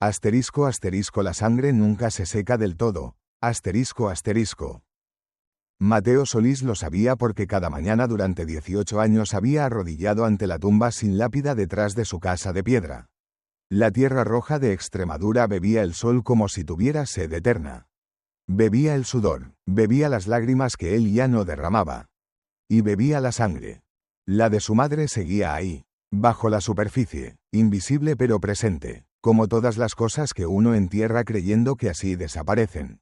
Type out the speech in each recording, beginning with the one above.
Asterisco asterisco la sangre nunca se seca del todo. Asterisco asterisco. Mateo Solís lo sabía porque cada mañana durante 18 años había arrodillado ante la tumba sin lápida detrás de su casa de piedra. La tierra roja de Extremadura bebía el sol como si tuviera sed eterna. Bebía el sudor, bebía las lágrimas que él ya no derramaba. Y bebía la sangre. La de su madre seguía ahí, bajo la superficie, invisible pero presente, como todas las cosas que uno entierra creyendo que así desaparecen.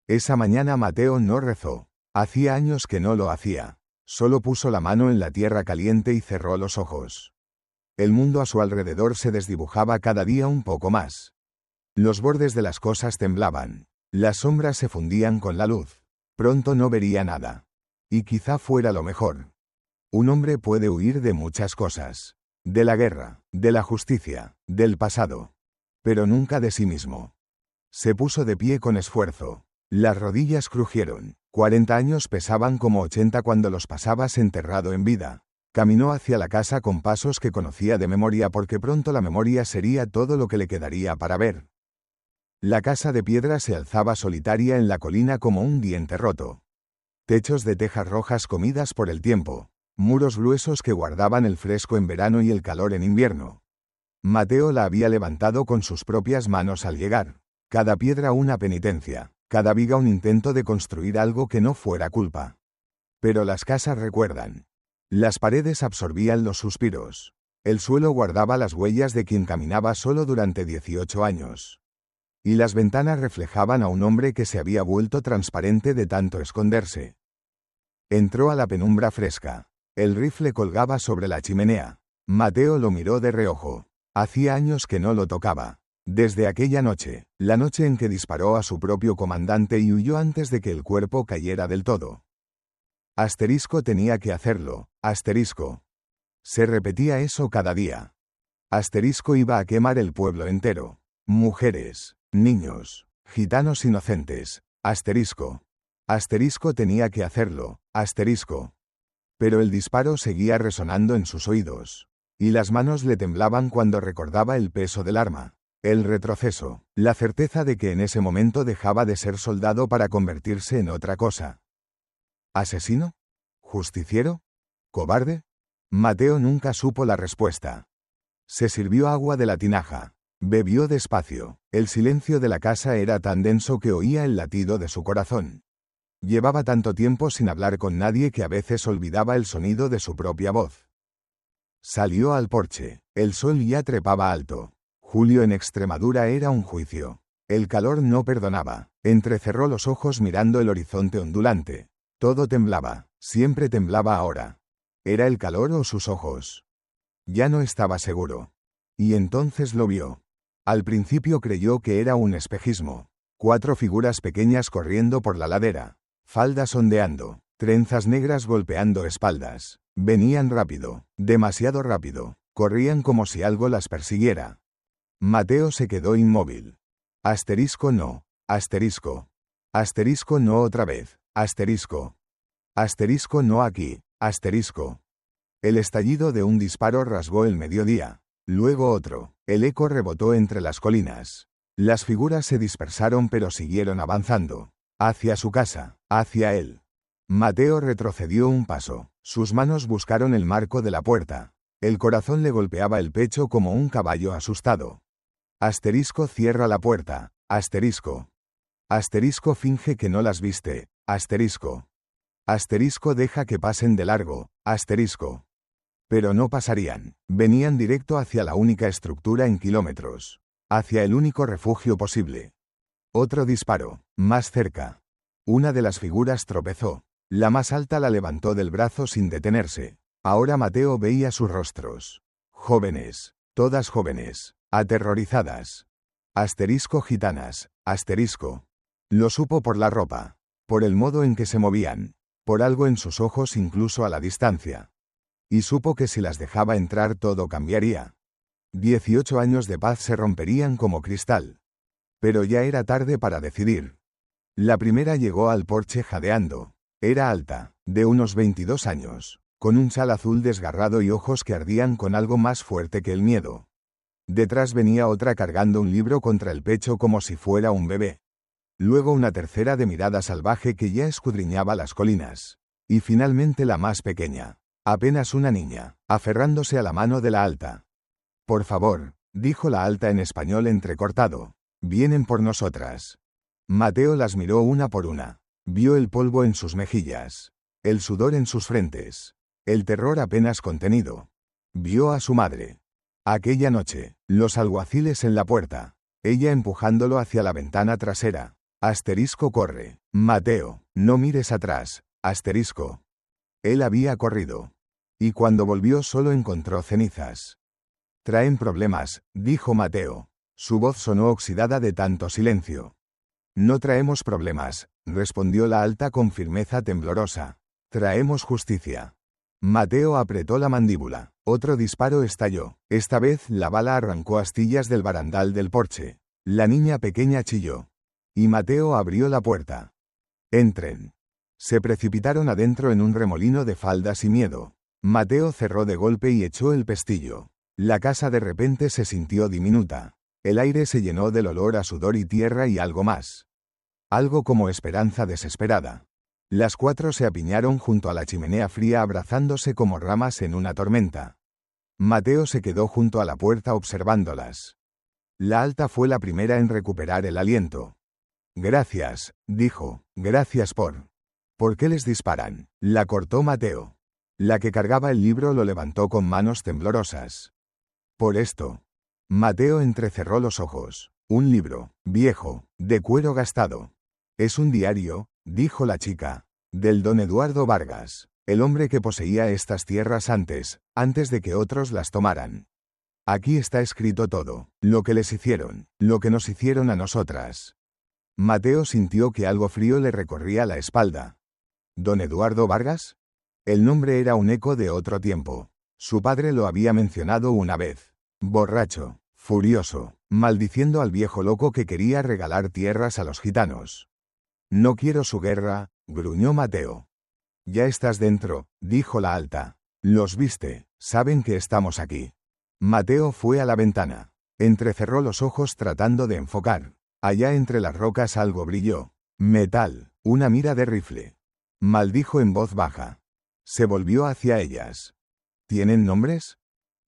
Esa mañana Mateo no rezó. Hacía años que no lo hacía. Solo puso la mano en la tierra caliente y cerró los ojos. El mundo a su alrededor se desdibujaba cada día un poco más. Los bordes de las cosas temblaban. Las sombras se fundían con la luz. Pronto no vería nada. Y quizá fuera lo mejor. Un hombre puede huir de muchas cosas. De la guerra, de la justicia, del pasado. Pero nunca de sí mismo. Se puso de pie con esfuerzo. Las rodillas crujieron. 40 años pesaban como 80 cuando los pasabas enterrado en vida. Caminó hacia la casa con pasos que conocía de memoria porque pronto la memoria sería todo lo que le quedaría para ver. La casa de piedra se alzaba solitaria en la colina como un diente roto. Techos de tejas rojas comidas por el tiempo. Muros gruesos que guardaban el fresco en verano y el calor en invierno. Mateo la había levantado con sus propias manos al llegar. Cada piedra una penitencia. Cada viga un intento de construir algo que no fuera culpa. Pero las casas recuerdan. Las paredes absorbían los suspiros. El suelo guardaba las huellas de quien caminaba solo durante 18 años. Y las ventanas reflejaban a un hombre que se había vuelto transparente de tanto esconderse. Entró a la penumbra fresca. El rifle colgaba sobre la chimenea. Mateo lo miró de reojo. Hacía años que no lo tocaba. Desde aquella noche, la noche en que disparó a su propio comandante y huyó antes de que el cuerpo cayera del todo. Asterisco tenía que hacerlo, asterisco. Se repetía eso cada día. Asterisco iba a quemar el pueblo entero. Mujeres, niños, gitanos inocentes, asterisco. Asterisco tenía que hacerlo, asterisco. Pero el disparo seguía resonando en sus oídos. Y las manos le temblaban cuando recordaba el peso del arma. El retroceso, la certeza de que en ese momento dejaba de ser soldado para convertirse en otra cosa. ¿Asesino? ¿Justiciero? ¿Cobarde? Mateo nunca supo la respuesta. Se sirvió agua de la tinaja. Bebió despacio. El silencio de la casa era tan denso que oía el latido de su corazón. Llevaba tanto tiempo sin hablar con nadie que a veces olvidaba el sonido de su propia voz. Salió al porche. El sol ya trepaba alto. Julio en Extremadura era un juicio. El calor no perdonaba. Entrecerró los ojos mirando el horizonte ondulante. Todo temblaba. Siempre temblaba ahora. ¿Era el calor o sus ojos? Ya no estaba seguro. Y entonces lo vio. Al principio creyó que era un espejismo. 4 figuras pequeñas corriendo por la ladera. Faldas ondeando. Trenzas negras golpeando espaldas. Venían rápido. Demasiado rápido. Corrían como si algo las persiguiera. Mateo se quedó inmóvil. Asterisco no. Asterisco. Asterisco no otra vez. Asterisco. Asterisco no aquí. Asterisco. El estallido de un disparo rasgó el mediodía. Luego otro. El eco rebotó entre las colinas. Las figuras se dispersaron pero siguieron avanzando. Hacia su casa. Hacia él. Mateo retrocedió un paso. Sus manos buscaron el marco de la puerta. El corazón le golpeaba el pecho como un caballo asustado. Asterisco cierra la puerta. Asterisco. Asterisco finge que no las viste. Asterisco. Asterisco deja que pasen de largo. Asterisco. Pero no pasarían. Venían directo hacia la única estructura en kilómetros. Hacia el único refugio posible. Otro disparo. Más cerca. Una de las figuras tropezó. La más alta la levantó del brazo sin detenerse. Ahora Mateo veía sus rostros. Jóvenes. Todas jóvenes. Aterrorizadas. Asterisco gitanas. Asterisco. Lo supo por la ropa. Por el modo en que se movían. Por algo en sus ojos incluso a la distancia. Y supo que si las dejaba entrar todo cambiaría. 18 años de paz se romperían como cristal. Pero ya era tarde para decidir. La primera llegó al porche jadeando. Era alta, de unos 22 años, con un chal azul desgarrado y ojos que ardían con algo más fuerte que el miedo. Detrás venía otra cargando un libro contra el pecho como si fuera un bebé. Luego una tercera de mirada salvaje que ya escudriñaba las colinas. Y finalmente la más pequeña. Apenas una niña, aferrándose a la mano de la alta. «Por favor», dijo la alta en español entrecortado. «Vienen por nosotras». Mateo las miró una por una. Vio el polvo en sus mejillas. El sudor en sus frentes. El terror apenas contenido. Vio a su madre. Aquella noche, los alguaciles en la puerta. Ella empujándolo hacia la ventana trasera. Corre. Mateo, no mires atrás. Él había corrido. Y cuando volvió solo encontró cenizas. Traen problemas, dijo Mateo. Su voz sonó oxidada de tanto silencio. No traemos problemas, respondió la alta con firmeza temblorosa. Traemos justicia. Mateo apretó la mandíbula. Otro disparo estalló. Esta vez la bala arrancó astillas del barandal del porche. La niña pequeña chilló. Y Mateo abrió la puerta. «Entren». Se precipitaron adentro en un remolino de faldas y miedo. Mateo cerró de golpe y echó el pestillo. La casa de repente se sintió diminuta. El aire se llenó del olor a sudor y tierra y algo más. Algo como esperanza desesperada. Las cuatro se apiñaron junto a la chimenea fría abrazándose como ramas en una tormenta. Mateo se quedó junto a la puerta observándolas. La alta fue la primera en recuperar el aliento. «Gracias», dijo, «gracias por». «¿Por qué les disparan?», la cortó Mateo. La que cargaba el libro lo levantó con manos temblorosas. «Por esto». Mateo entrecerró los ojos. «Un libro, viejo, de cuero gastado». «Es un diario», dijo la chica, «del don Eduardo Vargas, el hombre que poseía estas tierras antes de que otros las tomaran. Aquí está escrito todo, lo que les hicieron, lo que nos hicieron a nosotras». Mateo sintió que algo frío le recorría la espalda. ¿Don Eduardo Vargas? El nombre era un eco de otro tiempo. Su padre lo había mencionado una vez. Borracho, furioso, maldiciendo al viejo loco que quería regalar tierras a los gitanos. «No quiero su guerra», gruñó Mateo. «Ya estás dentro», dijo la alta. «Los viste, saben que estamos aquí». Mateo fue a la ventana. Entrecerró los ojos tratando de enfocar. Allá entre las rocas algo brilló. Metal, una mira de rifle. Maldijo en voz baja. Se volvió hacia ellas. ¿Tienen nombres?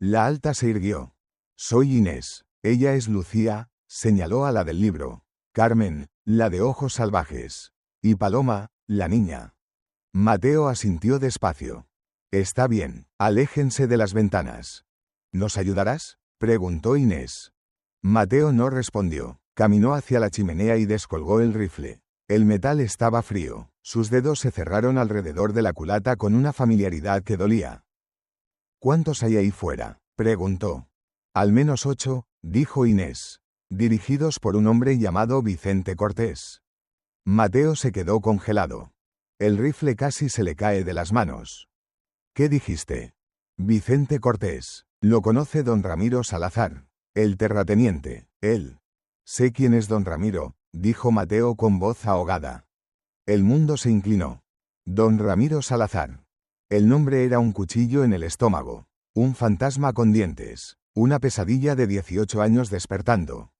La alta se irguió. «Soy Inés. Ella es Lucía», señaló a la del libro. «Carmen, la de ojos salvajes. Y Paloma, la niña». Mateo asintió despacio. «Está bien, aléjense de las ventanas». «¿Nos ayudarás?», preguntó Inés. Mateo no respondió. Caminó hacia la chimenea y descolgó el rifle. El metal estaba frío. Sus dedos se cerraron alrededor de la culata con una familiaridad que dolía. «¿Cuántos hay ahí fuera?», preguntó. «Al menos 8», dijo Inés. «Dirigidos por un hombre llamado Vicente Cortés». Mateo se quedó congelado. El rifle casi se le cae de las manos. «¿Qué dijiste?». «Vicente Cortés. Lo conoce don Ramiro Salazar. El terrateniente, él». «Sé quién es don Ramiro», dijo Mateo con voz ahogada. El mundo se inclinó. Don Ramiro Salazar. El nombre era un cuchillo en el estómago. Un fantasma con dientes. Una pesadilla de 18 años despertando.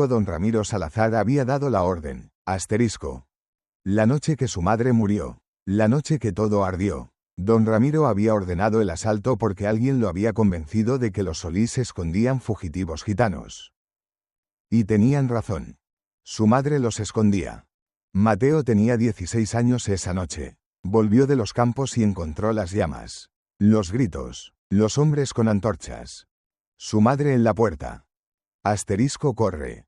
Don Ramiro Salazar había dado la orden. La noche que su madre murió. La noche que todo ardió. Don Ramiro había ordenado el asalto porque alguien lo había convencido de que los Solís escondían fugitivos gitanos. Y tenían razón. Su madre los escondía. Mateo tenía 16 años esa noche. Volvió de los campos y encontró las llamas. Los gritos. Los hombres con antorchas. Su madre en la puerta. Corre.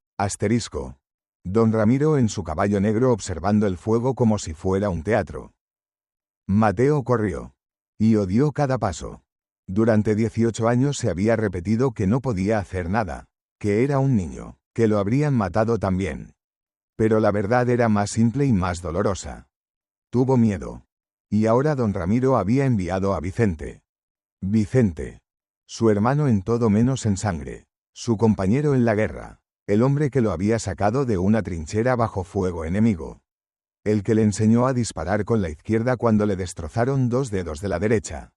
Don Ramiro en su caballo negro observando el fuego como si fuera un teatro. Mateo corrió. Y odió cada paso. Durante 18 años se había repetido que no podía hacer nada. Que era un niño. Que lo habrían matado también. Pero la verdad era más simple y más dolorosa. Tuvo miedo. Y ahora don Ramiro había enviado a Vicente. Vicente. Su hermano en todo menos en sangre. Su compañero en la guerra. El hombre que lo había sacado de una trinchera bajo fuego enemigo. El que le enseñó a disparar con la izquierda cuando le destrozaron 2 dedos de la derecha.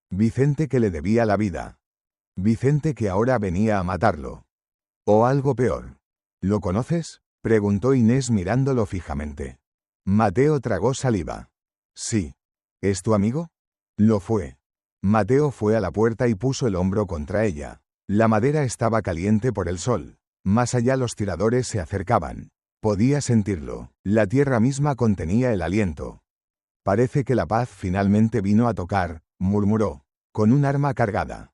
Vicente que le debía la vida. Vicente que ahora venía a matarlo. O algo peor. ¿Lo conoces?, preguntó Inés mirándolo fijamente. Mateo tragó saliva. Sí. ¿Es tu amigo? Lo fue. Mateo fue a la puerta y puso el hombro contra ella. La madera estaba caliente por el sol. Más allá los tiradores se acercaban. Podía sentirlo. La tierra misma contenía el aliento. Parece que la paz finalmente vino a tocar, murmuró, con un arma cargada.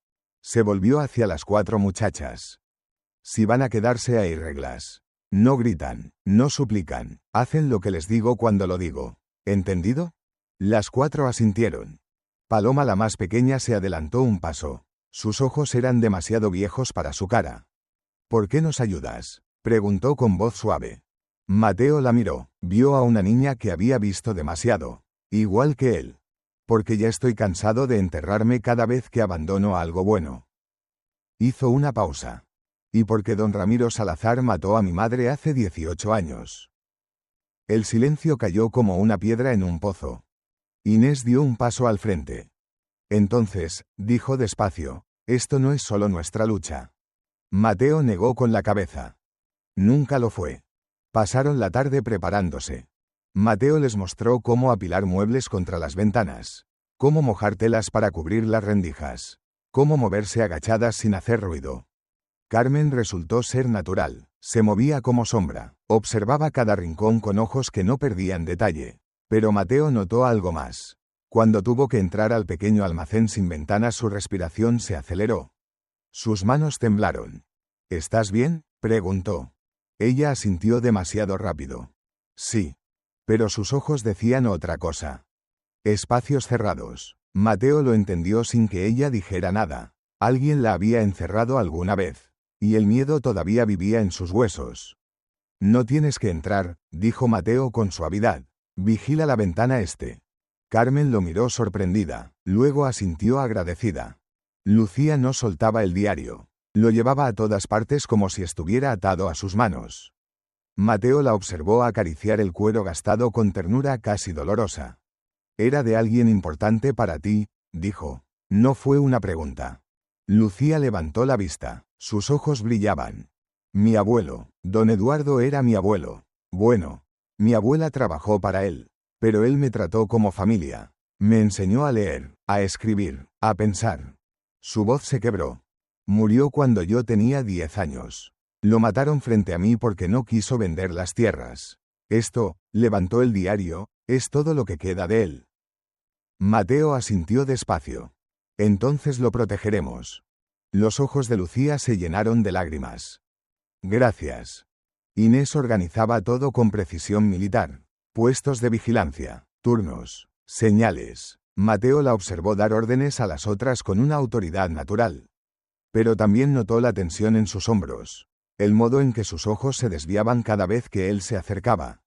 Se volvió hacia las 4 muchachas. Si van a quedarse hay reglas. No gritan, no suplican, hacen lo que les digo cuando lo digo. ¿Entendido? Las 4 asintieron. Paloma, la más pequeña, se adelantó un paso. Sus ojos eran demasiado viejos para su cara. ¿Por qué nos ayudas?, preguntó con voz suave. Mateo la miró, vio a una niña que había visto demasiado. Igual que él. Porque ya estoy cansado de enterrarme cada vez que abandono algo bueno. Hizo una pausa. Y porque don Ramiro Salazar mató a mi madre hace 18 años. El silencio cayó como una piedra en un pozo. Inés dio un paso al frente. Entonces, dijo despacio, esto no es solo nuestra lucha. Mateo negó con la cabeza. Nunca lo fue. Pasaron la tarde preparándose. Mateo les mostró cómo apilar muebles contra las ventanas, cómo mojar telas para cubrir las rendijas, cómo moverse agachadas sin hacer ruido. Carmen resultó ser natural, se movía como sombra, observaba cada rincón con ojos que no perdían detalle. Pero Mateo notó algo más. Cuando tuvo que entrar al pequeño almacén sin ventanas, su respiración se aceleró. Sus manos temblaron. ¿Estás bien?, preguntó. Ella asintió demasiado rápido. Sí. Pero sus ojos decían otra cosa. Espacios cerrados. Mateo lo entendió sin que ella dijera nada. Alguien la había encerrado alguna vez. Y el miedo todavía vivía en sus huesos. No tienes que entrar, dijo Mateo con suavidad. Vigila la ventana este. Carmen lo miró sorprendida, luego asintió agradecida. Lucía no soltaba el diario. Lo llevaba a todas partes como si estuviera atado a sus manos. Mateo la observó acariciar el cuero gastado con ternura casi dolorosa. «Era de alguien importante para ti», dijo. No fue una pregunta. Lucía levantó la vista. Sus ojos brillaban. Mi abuelo, don Eduardo, era mi abuelo. Bueno, mi abuela trabajó para él. Pero él me trató como familia. Me enseñó a leer, a escribir, a pensar. Su voz se quebró. Murió cuando yo tenía 10 años. Lo mataron frente a mí porque no quiso vender las tierras. Esto, levantó el diario, es todo lo que queda de él. Mateo asintió despacio. Entonces lo protegeremos. Los ojos de Lucía se llenaron de lágrimas. Gracias. Inés organizaba todo con precisión militar. Puestos de vigilancia, turnos, señales. Mateo la observó dar órdenes a las otras con una autoridad natural. Pero también notó la tensión en sus hombros. El modo en que sus ojos se desviaban cada vez que él se acercaba.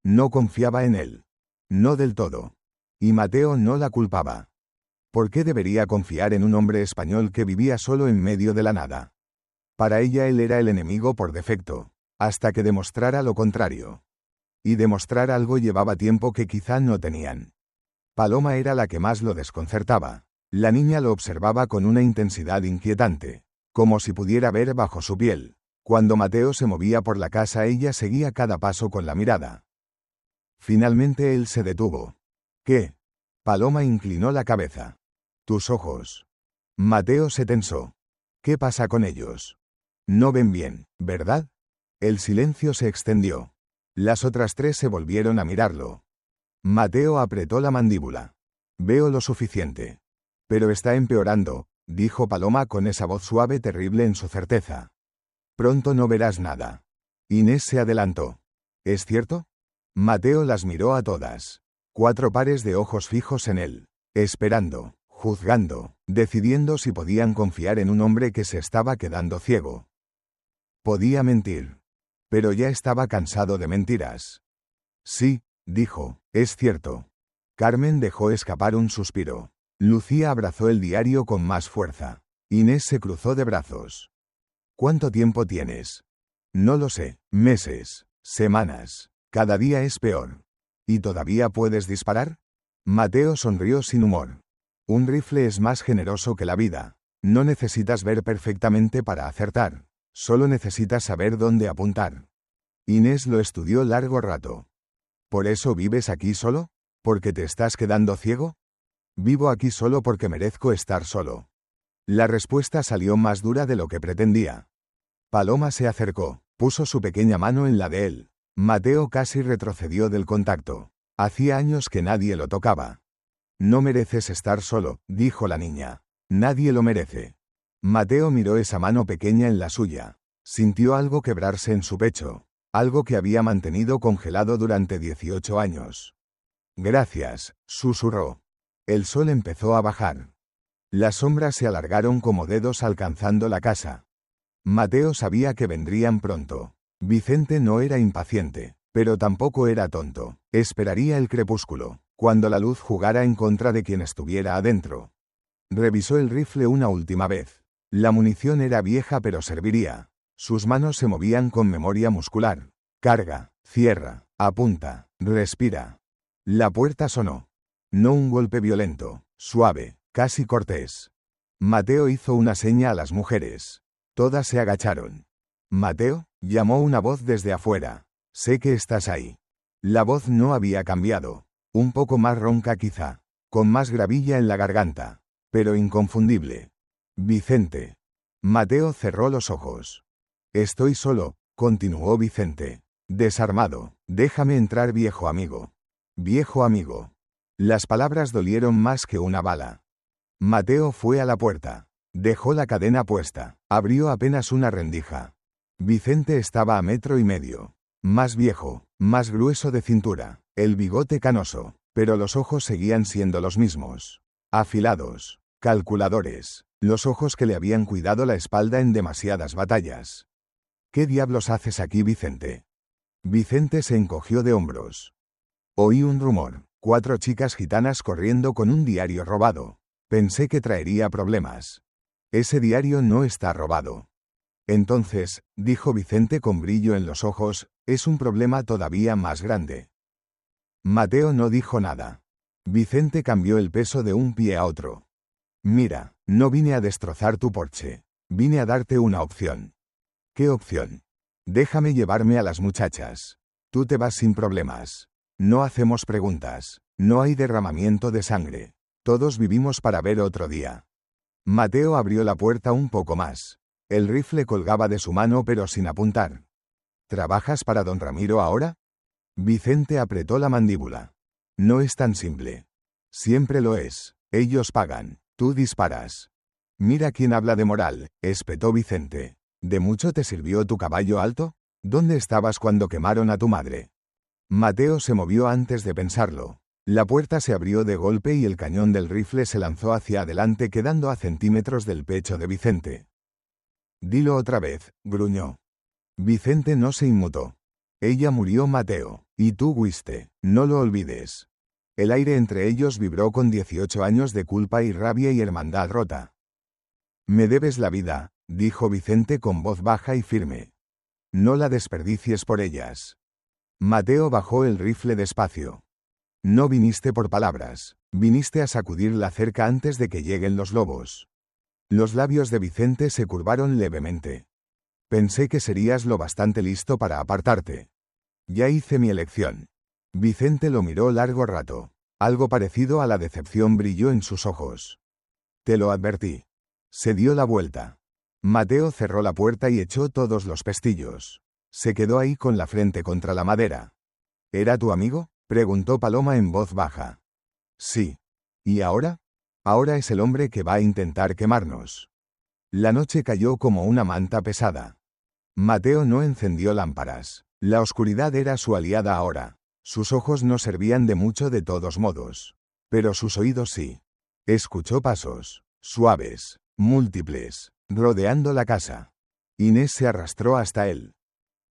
No confiaba en él. No del todo. Y Mateo no la culpaba. ¿Por qué debería confiar en un hombre español que vivía solo en medio de la nada? Para ella él era el enemigo por defecto, hasta que demostrara lo contrario. Y demostrar algo llevaba tiempo que quizá no tenían. Paloma era la que más lo desconcertaba. La niña lo observaba con una intensidad inquietante, como si pudiera ver bajo su piel. Cuando Mateo se movía por la casa, ella seguía cada paso con la mirada. Finalmente él se detuvo. ¿Qué? Paloma inclinó la cabeza. Tus ojos. Mateo se tensó. ¿Qué pasa con ellos? No ven bien, ¿verdad? El silencio se extendió. Las otras 3 se volvieron a mirarlo. Mateo apretó la mandíbula. Veo lo suficiente. Pero está empeorando, dijo Paloma con esa voz suave terrible en su certeza. Pronto no verás nada. Inés se adelantó. ¿Es cierto? Mateo las miró a todas. 4 pares de ojos fijos en él, esperando, juzgando, decidiendo si podían confiar en un hombre que se estaba quedando ciego. Podía mentir. Pero ya estaba cansado de mentiras. Sí, dijo, es cierto. Carmen dejó escapar un suspiro. Lucía abrazó el diario con más fuerza. Inés se cruzó de brazos. ¿Cuánto tiempo tienes? No lo sé, meses, semanas. Cada día es peor. ¿Y todavía puedes disparar? Mateo sonrió sin humor. Un rifle es más generoso que la vida. No necesitas ver perfectamente para acertar. Solo necesitas saber dónde apuntar. Inés lo estudió largo rato. ¿Por eso vives aquí solo? ¿Porque te estás quedando ciego? Vivo aquí solo porque merezco estar solo. La respuesta salió más dura de lo que pretendía. Paloma se acercó, puso su pequeña mano en la de él. Mateo casi retrocedió del contacto. Hacía años que nadie lo tocaba. No mereces estar solo, dijo la niña. Nadie lo merece. Mateo miró esa mano pequeña en la suya. Sintió algo quebrarse en su pecho, algo que había mantenido congelado durante 18 años. Gracias, susurró. El sol empezó a bajar. Las sombras se alargaron como dedos alcanzando la casa. Mateo sabía que vendrían pronto. Vicente no era impaciente, pero tampoco era tonto. Esperaría el crepúsculo, cuando la luz jugara en contra de quien estuviera adentro. Revisó el rifle una última vez. La munición era vieja pero serviría. Sus manos se movían con memoria muscular. Carga, cierra, apunta, respira. La puerta sonó. No un golpe violento, suave, casi cortés. Mateo hizo una seña a las mujeres. Todas se agacharon. «Mateo», llamó una voz desde afuera. «Sé que estás ahí». La voz no había cambiado. Un poco más ronca quizá, con más gravilla en la garganta, pero inconfundible. «Vicente». Mateo cerró los ojos. «Estoy solo», continuó Vicente. «Desarmado. Déjame entrar, viejo amigo». «Viejo amigo». Las palabras dolieron más que una bala. Mateo fue a la puerta. Dejó la cadena puesta. Abrió apenas una rendija. Vicente estaba a 1,5 metros. Más viejo, más grueso de cintura, el bigote canoso, pero los ojos seguían siendo los mismos. Afilados, calculadores, los ojos que le habían cuidado la espalda en demasiadas batallas. «¿Qué diablos haces aquí, Vicente?» Vicente se encogió de hombros. «Oí un rumor, 4 chicas gitanas corriendo con un diario robado. Pensé que traería problemas». «Ese diario no está robado». «Entonces», dijo Vicente con brillo en los ojos, «es un problema todavía más grande». Mateo no dijo nada. Vicente cambió el peso de un pie a otro. «Mira, no vine a destrozar tu Porsche. Vine a darte una opción». «¿Qué opción?» «Déjame llevarme a las muchachas. Tú te vas sin problemas. No hacemos preguntas. No hay derramamiento de sangre. Todos vivimos para ver otro día». Mateo abrió la puerta un poco más. El rifle colgaba de su mano pero sin apuntar. «¿Trabajas para don Ramiro ahora?» Vicente apretó la mandíbula. «No es tan simple». «Siempre lo es. Ellos pagan. Tú disparas». «Mira quién habla de moral», espetó Vicente. «¿De mucho te sirvió tu caballo alto? ¿Dónde estabas cuando quemaron a tu madre?» Mateo se movió antes de pensarlo. La puerta se abrió de golpe y el cañón del rifle se lanzó hacia adelante quedando a centímetros del pecho de Vicente. «Dilo otra vez», gruñó. Vicente no se inmutó. «Ella murió, Mateo. Y tú huiste. No lo olvides». El aire entre ellos vibró con 18 años de culpa y rabia y hermandad rota. «Me debes la vida», dijo Vicente con voz baja y firme. «No la desperdicies por ellas». Mateo bajó el rifle despacio. «No viniste por palabras. Viniste a sacudir la cerca antes de que lleguen los lobos». Los labios de Vicente se curvaron levemente. «Pensé que serías lo bastante listo para apartarte. Ya hice mi elección». Vicente lo miró largo rato. Algo parecido a la decepción brilló en sus ojos. «Te lo advertí». Se dio la vuelta. Mateo cerró la puerta y echó todos los pestillos. Se quedó ahí con la frente contra la madera. «¿Era tu amigo?», preguntó Paloma en voz baja. «Sí». «¿Y ahora?» «Ahora es el hombre que va a intentar quemarnos». La noche cayó como una manta pesada. Mateo no encendió lámparas. La oscuridad era su aliada ahora. Sus ojos no servían de mucho de todos modos. Pero sus oídos sí. Escuchó pasos, suaves, múltiples, rodeando la casa. Inés se arrastró hasta él.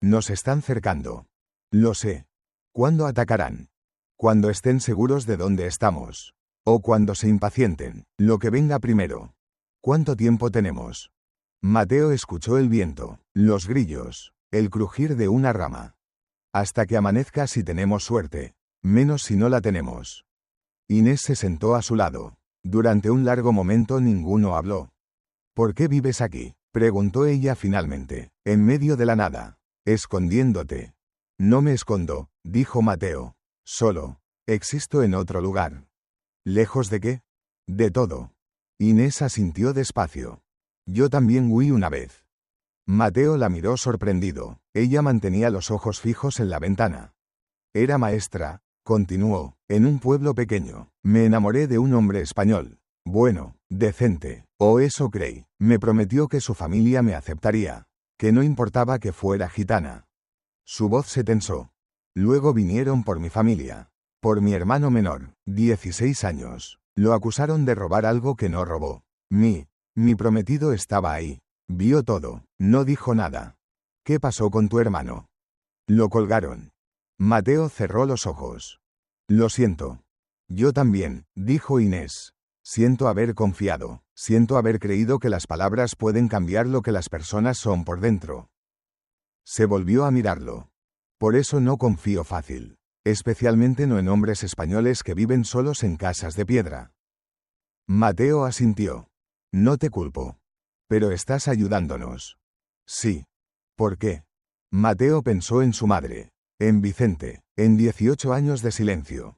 «Nos están cercando». «Lo sé». «¿Cuándo atacarán?» «Cuando estén seguros de dónde estamos. O cuando se impacienten. Lo que venga primero». «¿Cuánto tiempo tenemos?» Mateo escuchó el viento, los grillos, el crujir de una rama. «Hasta que amanezca si tenemos suerte. Menos si no la tenemos». Inés se sentó a su lado. Durante un largo momento ninguno habló. ¿Por qué vives aquí?, preguntó ella finalmente, en medio de la nada. Escondiéndote. No me escondo, dijo Mateo. Solo existo en otro lugar. ¿Lejos de qué? De todo. Inés asintió despacio. Yo también huí una vez. Mateo la miró sorprendido. Ella mantenía los ojos fijos en la ventana. Era maestra, continuó, en un pueblo pequeño. Me enamoré de un hombre español. Bueno, decente, o eso creí. Me prometió que su familia me aceptaría, que no importaba que fuera gitana. Su voz se tensó. Luego vinieron por mi familia. Por mi hermano menor, 16 años. Lo acusaron de robar algo que no robó. Mi prometido estaba ahí. Vio todo. No dijo nada. ¿Qué pasó con tu hermano? Lo colgaron. Mateo cerró los ojos. Lo siento. Yo también, dijo Inés. Siento haber confiado. Siento haber creído que las palabras pueden cambiar lo que las personas son por dentro. Se volvió a mirarlo. Por eso no confío fácil. Especialmente no en hombres españoles que viven solos en casas de piedra. Mateo asintió. No te culpo. Pero estás ayudándonos. Sí. ¿Por qué? Mateo pensó en su madre. En Vicente. En 18 años de silencio.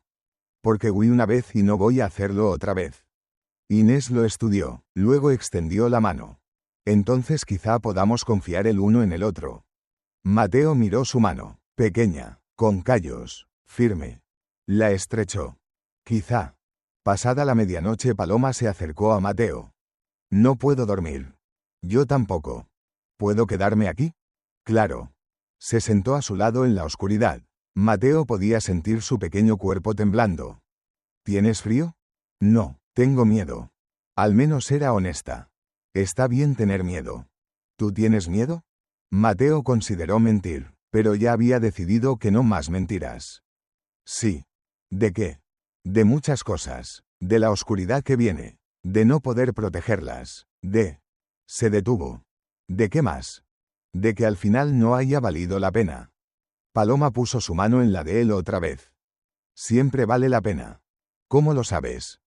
Porque huí una vez y no voy a hacerlo otra vez. Inés lo estudió. Luego extendió la mano. Entonces quizá podamos confiar el uno en el otro. Mateo miró su mano. Pequeña. Con callos. Firme. La estrechó. Quizá. Pasada la medianoche, Paloma se acercó a Mateo. No puedo dormir. Yo tampoco. ¿Puedo quedarme aquí? Claro. Se sentó a su lado en la oscuridad. Mateo podía sentir su pequeño cuerpo temblando. ¿Tienes frío? No, tengo miedo. Al menos era honesta. Está bien tener miedo. ¿Tú tienes miedo? Mateo consideró mentir, pero ya había decidido que no más mentiras. Sí. ¿De qué? De muchas cosas. De la oscuridad que viene. De no poder protegerlas. Se detuvo. ¿De qué más? De que al final no haya valido la pena. Paloma puso su mano en la de él otra vez. Siempre vale la pena. ¿Cómo lo sabes?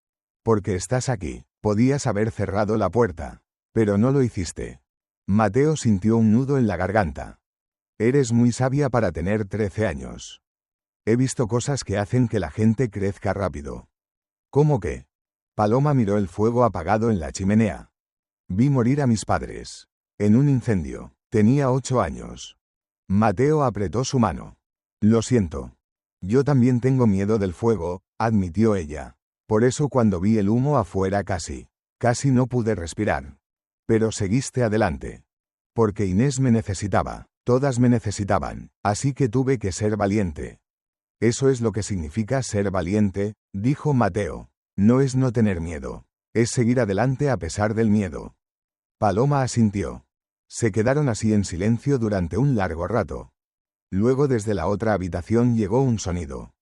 Porque estás aquí. Podías haber cerrado la puerta. Pero no lo hiciste. Mateo sintió un nudo en la garganta. Eres muy sabia para tener 13 años. He visto cosas que hacen que la gente crezca rápido. ¿Cómo qué? Paloma miró el fuego apagado en la chimenea. Vi morir a mis padres. En un incendio. Tenía 8 años. Mateo apretó su mano. Lo siento. Yo también tengo miedo del fuego, admitió ella. Por eso cuando vi el humo afuera casi no pude respirar. Pero seguiste adelante. Porque Inés me necesitaba. Todas me necesitaban. Así que tuve que ser valiente. Eso es lo que significa ser valiente, dijo Mateo. No es no tener miedo. Es seguir adelante a pesar del miedo. Paloma asintió. Se quedaron así en silencio durante un largo rato. Luego desde la otra habitación llegó un sonido.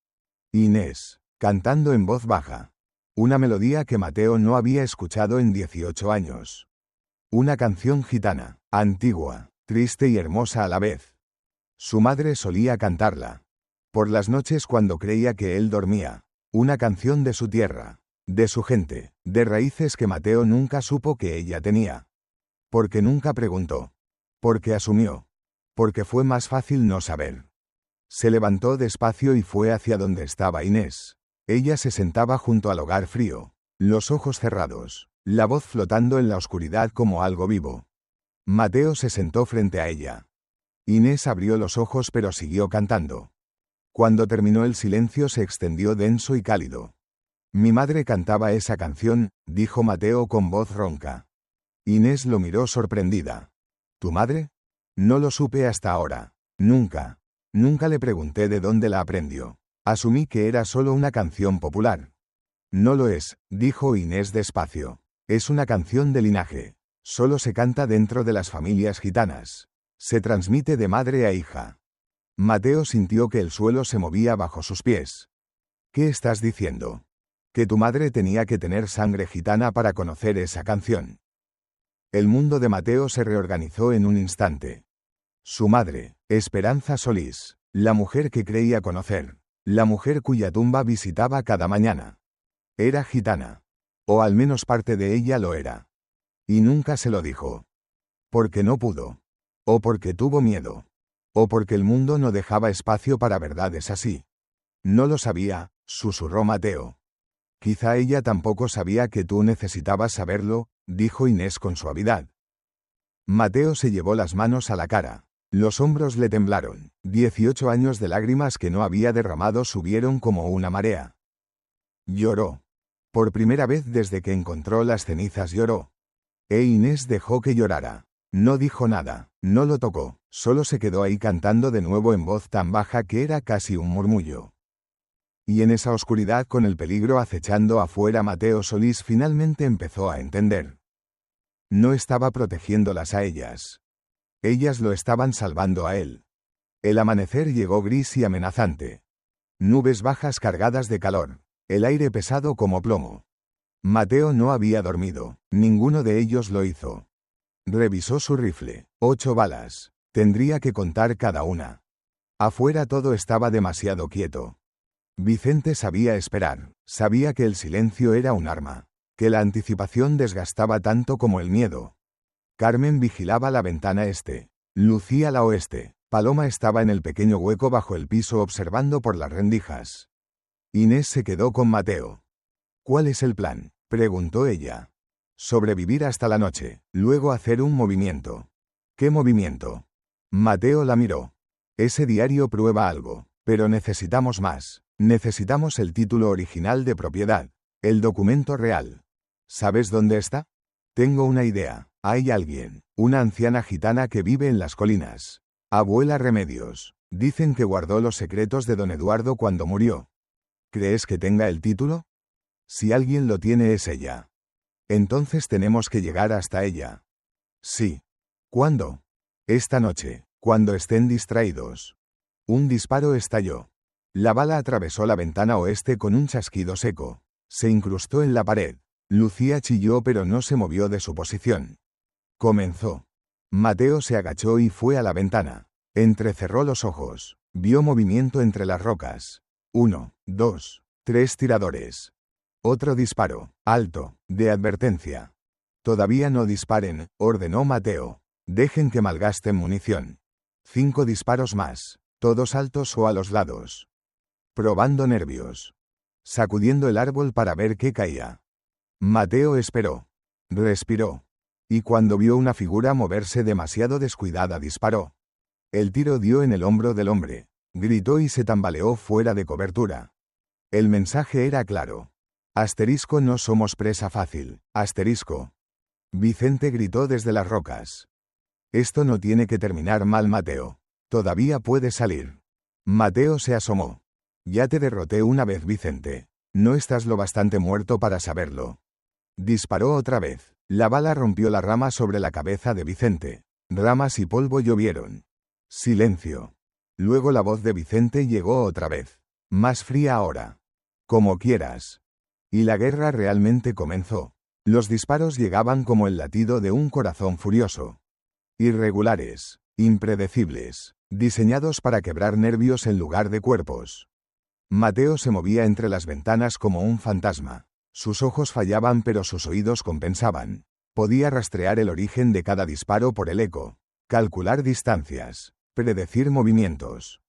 Inés, cantando en voz baja. Una melodía que Mateo no había escuchado en 18 años. Una canción gitana, antigua, triste y hermosa a la vez. Su madre solía cantarla. Por las noches cuando creía que él dormía. Una canción de su tierra, de su gente, de raíces que Mateo nunca supo que ella tenía. Porque nunca preguntó. Porque asumió. Porque fue más fácil no saber. Se levantó despacio y fue hacia donde estaba Inés. Ella se sentaba junto al hogar frío, los ojos cerrados, la voz flotando en la oscuridad como algo vivo. Mateo se sentó frente a ella. Inés abrió los ojos pero siguió cantando. Cuando terminó el silencio se extendió denso y cálido. Mi madre cantaba esa canción, dijo Mateo con voz ronca. Inés lo miró sorprendida. ¿Tu madre? No lo supe hasta ahora. Nunca le pregunté de dónde la aprendió. Asumí que era solo una canción popular. No lo es, dijo Inés despacio. Es una canción de linaje. Solo se canta dentro de las familias gitanas. Se transmite de madre a hija. Mateo sintió que el suelo se movía bajo sus pies. ¿Qué estás diciendo? Que tu madre tenía que tener sangre gitana para conocer esa canción. El mundo de Mateo se reorganizó en un instante. Su madre, Esperanza Solís, la mujer que creía conocer, la mujer cuya tumba visitaba cada mañana. Era gitana. O al menos parte de ella lo era. Y nunca se lo dijo. Porque no pudo. O porque tuvo miedo. O porque el mundo no dejaba espacio para verdades así. No lo sabía, susurró Mateo. Quizá ella tampoco sabía que tú necesitabas saberlo, dijo Inés con suavidad. Mateo se llevó las manos a la cara. Los hombros le temblaron. 18 años de lágrimas que no había derramado subieron como una marea. Lloró. Por primera vez desde que encontró las cenizas lloró. Inés dejó que llorara. No dijo nada, no lo tocó, solo se quedó ahí cantando de nuevo en voz tan baja que era casi un murmullo. Y en esa oscuridad con el peligro acechando afuera, Mateo Solís finalmente empezó a entender. No estaba protegiéndolas a ellas. Ellas lo estaban salvando a él. El amanecer llegó gris y amenazante. Nubes bajas cargadas de calor, el aire pesado como plomo. Mateo no había dormido, ninguno de ellos lo hizo. Revisó su rifle, 8 balas, tendría que contar cada una. Afuera todo estaba demasiado quieto. Vicente sabía esperar, sabía que el silencio era un arma, que la anticipación desgastaba tanto como el miedo. Carmen vigilaba la ventana este, Lucía la oeste, Paloma estaba en el pequeño hueco bajo el piso observando por las rendijas. Inés se quedó con Mateo. ¿Cuál es el plan?, preguntó ella. Sobrevivir hasta la noche, luego hacer un movimiento. ¿Qué movimiento? Mateo la miró. Ese diario prueba algo, pero necesitamos más. Necesitamos el título original de propiedad, el documento real. ¿Sabes dónde está? Tengo una idea. Hay alguien, una anciana gitana que vive en las colinas. Abuela Remedios. Dicen que guardó los secretos de don Eduardo cuando murió. ¿Crees que tenga el título? Si alguien lo tiene es ella. Entonces tenemos que llegar hasta ella. Sí. ¿Cuándo? Esta noche, cuando estén distraídos. Un disparo estalló. La bala atravesó la ventana oeste con un chasquido seco. Se incrustó en la pared. Lucía chilló pero no se movió de su posición. Comenzó. Mateo se agachó y fue a la ventana. Entrecerró los ojos. Vio movimiento entre las rocas. 1, 2, 3 tiradores. Otro disparo, alto, de advertencia. Todavía no disparen, ordenó Mateo. Dejen que malgasten munición. 5 disparos más, todos altos o a los lados. Probando nervios. Sacudiendo el árbol para ver qué caía. Mateo esperó. Respiró. Y cuando vio una figura moverse demasiado descuidada disparó. El tiro dio en el hombro del hombre. Gritó y se tambaleó fuera de cobertura. El mensaje era claro. Asterisco, no somos presa fácil. Asterisco. Vicente gritó desde las rocas. Esto no tiene que terminar mal, Mateo. Todavía puede salir. Mateo se asomó. Ya te derroté una vez, Vicente. No estás lo bastante muerto para saberlo. Disparó otra vez. La bala rompió la rama sobre la cabeza de Vicente. Ramas y polvo llovieron. Silencio. Luego la voz de Vicente llegó otra vez. Más fría ahora. Como quieras. Y la guerra realmente comenzó. Los disparos llegaban como el latido de un corazón furioso. Irregulares, impredecibles, diseñados para quebrar nervios en lugar de cuerpos. Mateo se movía entre las ventanas como un fantasma. Sus ojos fallaban pero sus oídos compensaban. Podía rastrear el origen de cada disparo por el eco, calcular distancias, predecir movimientos.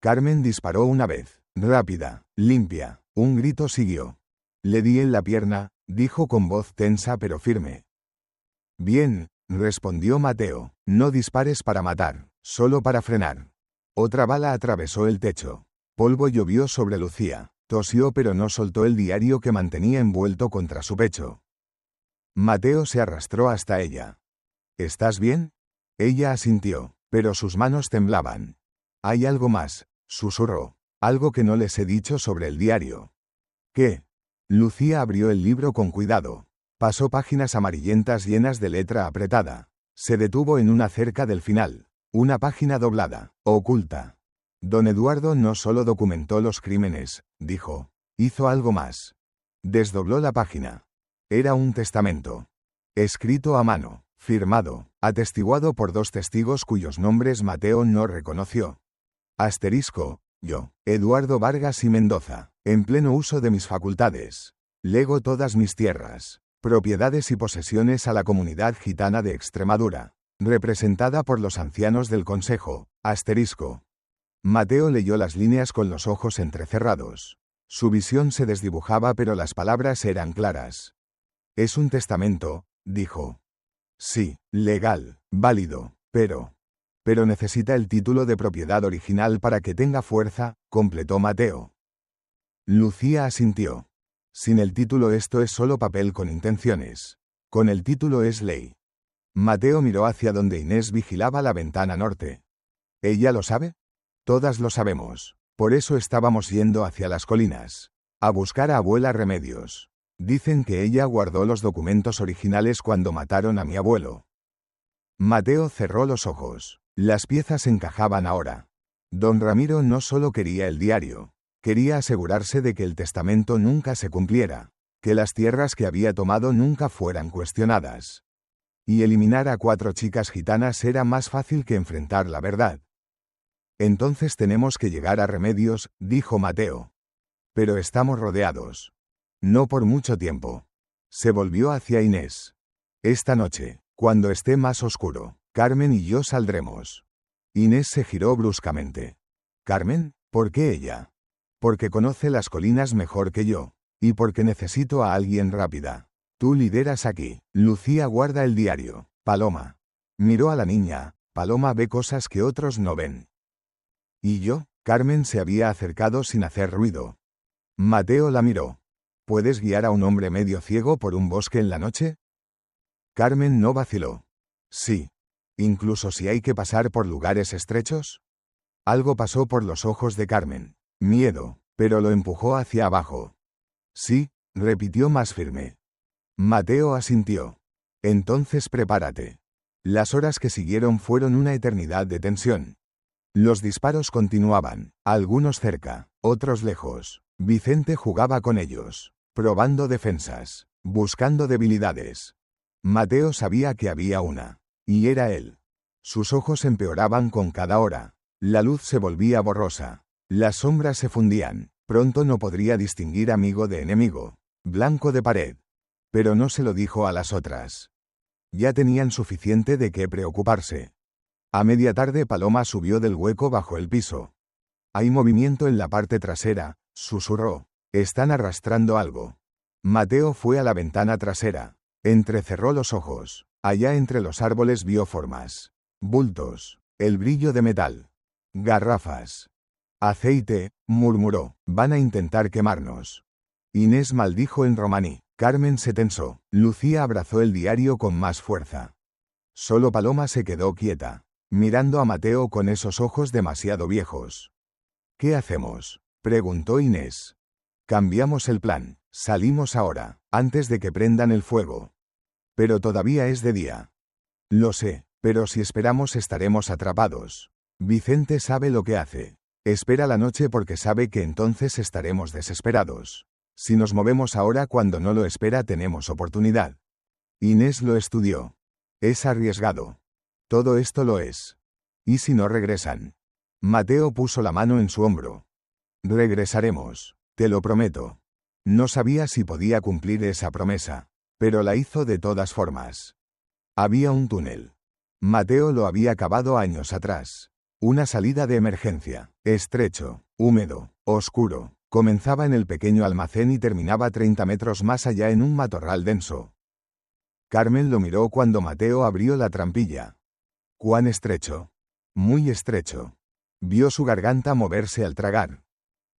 Carmen disparó una vez, rápida, limpia. Un grito siguió. Le di en la pierna, dijo con voz tensa pero firme. Bien, respondió Mateo, no dispares para matar, solo para frenar. Otra bala atravesó el techo. Polvo llovió sobre Lucía, tosió pero no soltó el diario que mantenía envuelto contra su pecho. Mateo se arrastró hasta ella. ¿Estás bien? Ella asintió, pero sus manos temblaban. Hay algo más, susurró, algo que no les he dicho sobre el diario. ¿Qué? Lucía abrió el libro con cuidado. Pasó páginas amarillentas llenas de letra apretada. Se detuvo en una cerca del final. Una página doblada, oculta. Don Eduardo no solo documentó los crímenes, dijo. Hizo algo más. Desdobló la página. Era un testamento. Escrito a mano, firmado, atestiguado por 2 testigos cuyos nombres Mateo no reconoció. Asterisco, yo, Eduardo Vargas y Mendoza, en pleno uso de mis facultades. Lego todas mis tierras. Propiedades y posesiones a la comunidad gitana de Extremadura. Representada por los ancianos del Consejo. Asterisco. Mateo leyó las líneas con los ojos entrecerrados. Su visión se desdibujaba, pero las palabras eran claras. Es un testamento, dijo. Sí, legal, válido, pero necesita el título de propiedad original para que tenga fuerza, completó Mateo. Lucía asintió. Sin el título esto es solo papel con intenciones. Con el título es ley. Mateo miró hacia donde Inés vigilaba la ventana norte. ¿Ella lo sabe? Todas lo sabemos. Por eso estábamos yendo hacia las colinas. A buscar a abuela Remedios. Dicen que ella guardó los documentos originales cuando mataron a mi abuelo. Mateo cerró los ojos. Las piezas encajaban ahora. Don Ramiro no solo quería el diario. Quería asegurarse de que el testamento nunca se cumpliera. Que las tierras que había tomado nunca fueran cuestionadas. Y eliminar a 4 chicas gitanas era más fácil que enfrentar la verdad. Entonces tenemos que llegar a Remedios, dijo Mateo. Pero estamos rodeados. No por mucho tiempo. Se volvió hacia Inés. Esta noche, cuando esté más oscuro, Carmen y yo saldremos. Inés se giró bruscamente. ¿Carmen? ¿Por qué ella? Porque conoce las colinas mejor que yo. Y porque necesito a alguien rápida. Tú lideras aquí. Lucía guarda el diario. Paloma. Miró a la niña. Paloma ve cosas que otros no ven. ¿Y yo? Carmen se había acercado sin hacer ruido. Mateo la miró. ¿Puedes guiar a un hombre medio ciego por un bosque en la noche? Carmen no vaciló. Sí. ¿Incluso si hay que pasar por lugares estrechos? Algo pasó por los ojos de Carmen. Miedo, pero lo empujó hacia abajo. Sí, repitió más firme. Mateo asintió. Entonces prepárate. Las horas que siguieron fueron una eternidad de tensión. Los disparos continuaban, algunos cerca, otros lejos. Vicente jugaba con ellos, probando defensas, buscando debilidades. Mateo sabía que había una, y era él. Sus ojos empeoraban con cada hora. La luz se volvía borrosa. Las sombras se fundían. Pronto no podría distinguir amigo de enemigo, blanco de pared. Pero no se lo dijo a las otras. Ya tenían suficiente de qué preocuparse. A media tarde Paloma subió del hueco bajo el piso. Hay movimiento en la parte trasera, susurró. Están arrastrando algo. Mateo fue a la ventana trasera. Entrecerró los ojos. Allá entre los árboles vio formas. Bultos. El brillo de metal. Garrafas. Aceite, murmuró. Van a intentar quemarnos. Inés maldijo en romaní. Carmen se tensó. Lucía abrazó el diario con más fuerza. Solo Paloma se quedó quieta, mirando a Mateo con esos ojos demasiado viejos. ¿Qué hacemos?, preguntó Inés. Cambiamos el plan. Salimos ahora, antes de que prendan el fuego. Pero todavía es de día. Lo sé, pero si esperamos estaremos atrapados. Vicente sabe lo que hace. Espera la noche porque sabe que entonces estaremos desesperados. Si nos movemos ahora cuando no lo espera tenemos oportunidad. Inés lo estudió. Es arriesgado. Todo esto lo es. ¿Y si no regresan? Mateo puso la mano en su hombro. Regresaremos, te lo prometo. No sabía si podía cumplir esa promesa, pero la hizo de todas formas. Había un túnel. Mateo lo había cavado años atrás. Una salida de emergencia, estrecho, húmedo, oscuro. Comenzaba en el pequeño almacén y terminaba 30 metros más allá en un matorral denso. Carmen lo miró cuando Mateo abrió la trampilla. ¿Cuán estrecho? Muy estrecho. Vio su garganta moverse al tragar.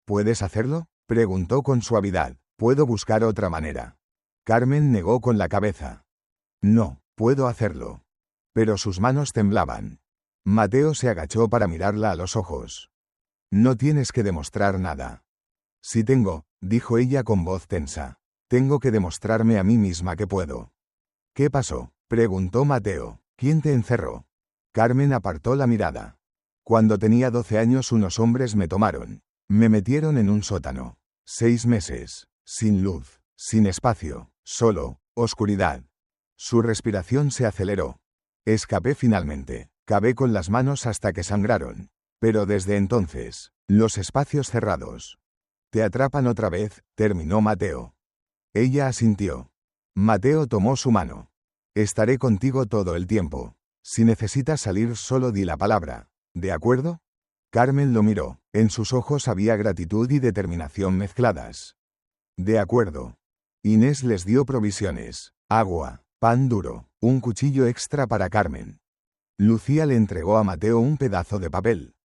¿Puedes hacerlo?, preguntó con suavidad. Puedo buscar otra manera. Carmen negó con la cabeza. No, puedo hacerlo. Pero sus manos temblaban. Mateo se agachó para mirarla a los ojos. No tienes que demostrar nada. Sí tengo, dijo ella con voz tensa. Tengo que demostrarme a mí misma que puedo. ¿Qué pasó?, preguntó Mateo. ¿Quién te encerró? Carmen apartó la mirada. Cuando tenía 12 años unos hombres me tomaron. Me metieron en un sótano. 6 meses. Sin luz, sin espacio, solo, oscuridad. Su respiración se aceleró. Escapé finalmente. Cavé con las manos hasta que sangraron. Pero desde entonces, los espacios cerrados. Te atrapan otra vez, terminó Mateo. Ella asintió. Mateo tomó su mano. Estaré contigo todo el tiempo. Si necesitas salir solo di la palabra. ¿De acuerdo? Carmen lo miró. En sus ojos había gratitud y determinación mezcladas. De acuerdo. Inés les dio provisiones, agua, pan duro, un cuchillo extra para Carmen. Lucía le entregó a Mateo un pedazo de papel.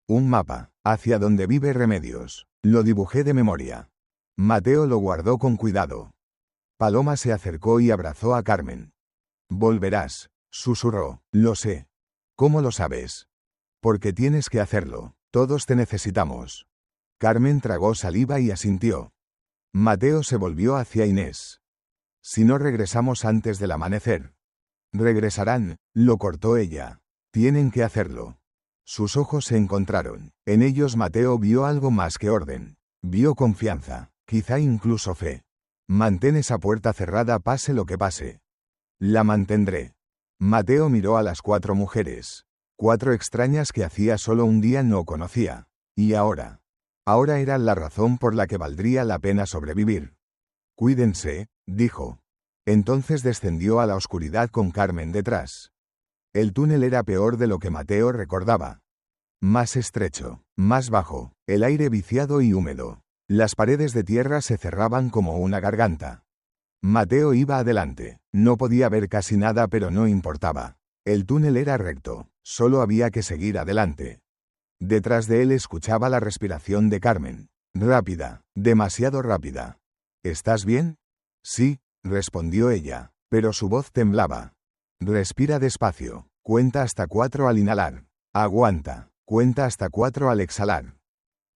Un mapa, hacia donde vive Remedios. Lo dibujé de memoria. Mateo lo guardó con cuidado. Paloma se acercó y abrazó a Carmen. Volverás, susurró. Lo sé. ¿Cómo lo sabes? Porque tienes que hacerlo. Todos te necesitamos. Carmen tragó saliva y asintió. Mateo se volvió hacia Inés. Si no regresamos antes del amanecer. Regresarán, lo cortó ella. Tienen que hacerlo. Sus ojos se encontraron. En ellos Mateo vio algo más que orden. Vio confianza, quizá incluso fe. Mantén esa puerta cerrada pase lo que pase. La mantendré. Mateo miró a las 4 mujeres. 4 extrañas que hacía solo un día no conocía. Y ahora. Ahora era la razón por la que valdría la pena sobrevivir. Cuídense, dijo. Entonces descendió a la oscuridad con Carmen detrás. El túnel era peor de lo que Mateo recordaba. Más estrecho, más bajo, el aire viciado y húmedo. Las paredes de tierra se cerraban como una garganta. Mateo iba adelante. No podía ver casi nada, pero no importaba. El túnel era recto, solo había que seguir adelante. Detrás de él escuchaba la respiración de Carmen. Rápida, demasiado rápida. ¿Estás bien? Sí, respondió ella, pero su voz temblaba. Respira despacio, cuenta hasta 4 al inhalar. Aguanta, cuenta hasta 4 al exhalar.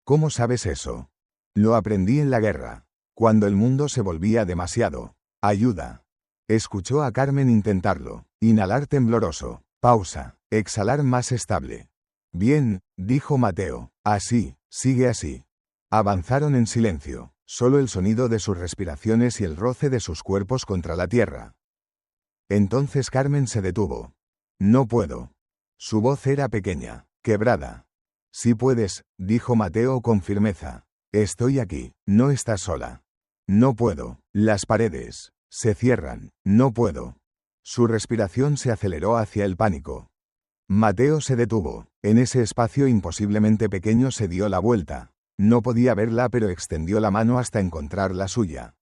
¿Cómo sabes eso? Lo aprendí en la guerra. Cuando el mundo se volvía demasiado. Ayuda. Escuchó a Carmen intentarlo. Inhalar tembloroso. Pausa. Exhalar más estable. Bien, dijo Mateo. Así, sigue así. Avanzaron en silencio, solo el sonido de sus respiraciones y el roce de sus cuerpos contra la tierra. Entonces Carmen se detuvo. No puedo. Su voz era pequeña, quebrada. Sí puedes, dijo Mateo con firmeza. Estoy aquí, no estás sola. No puedo. Las paredes se cierran. No puedo. Su respiración se aceleró hacia el pánico. Mateo se detuvo. En ese espacio imposiblemente pequeño se dio la vuelta. No podía verla, pero extendió la mano hasta encontrar la suya.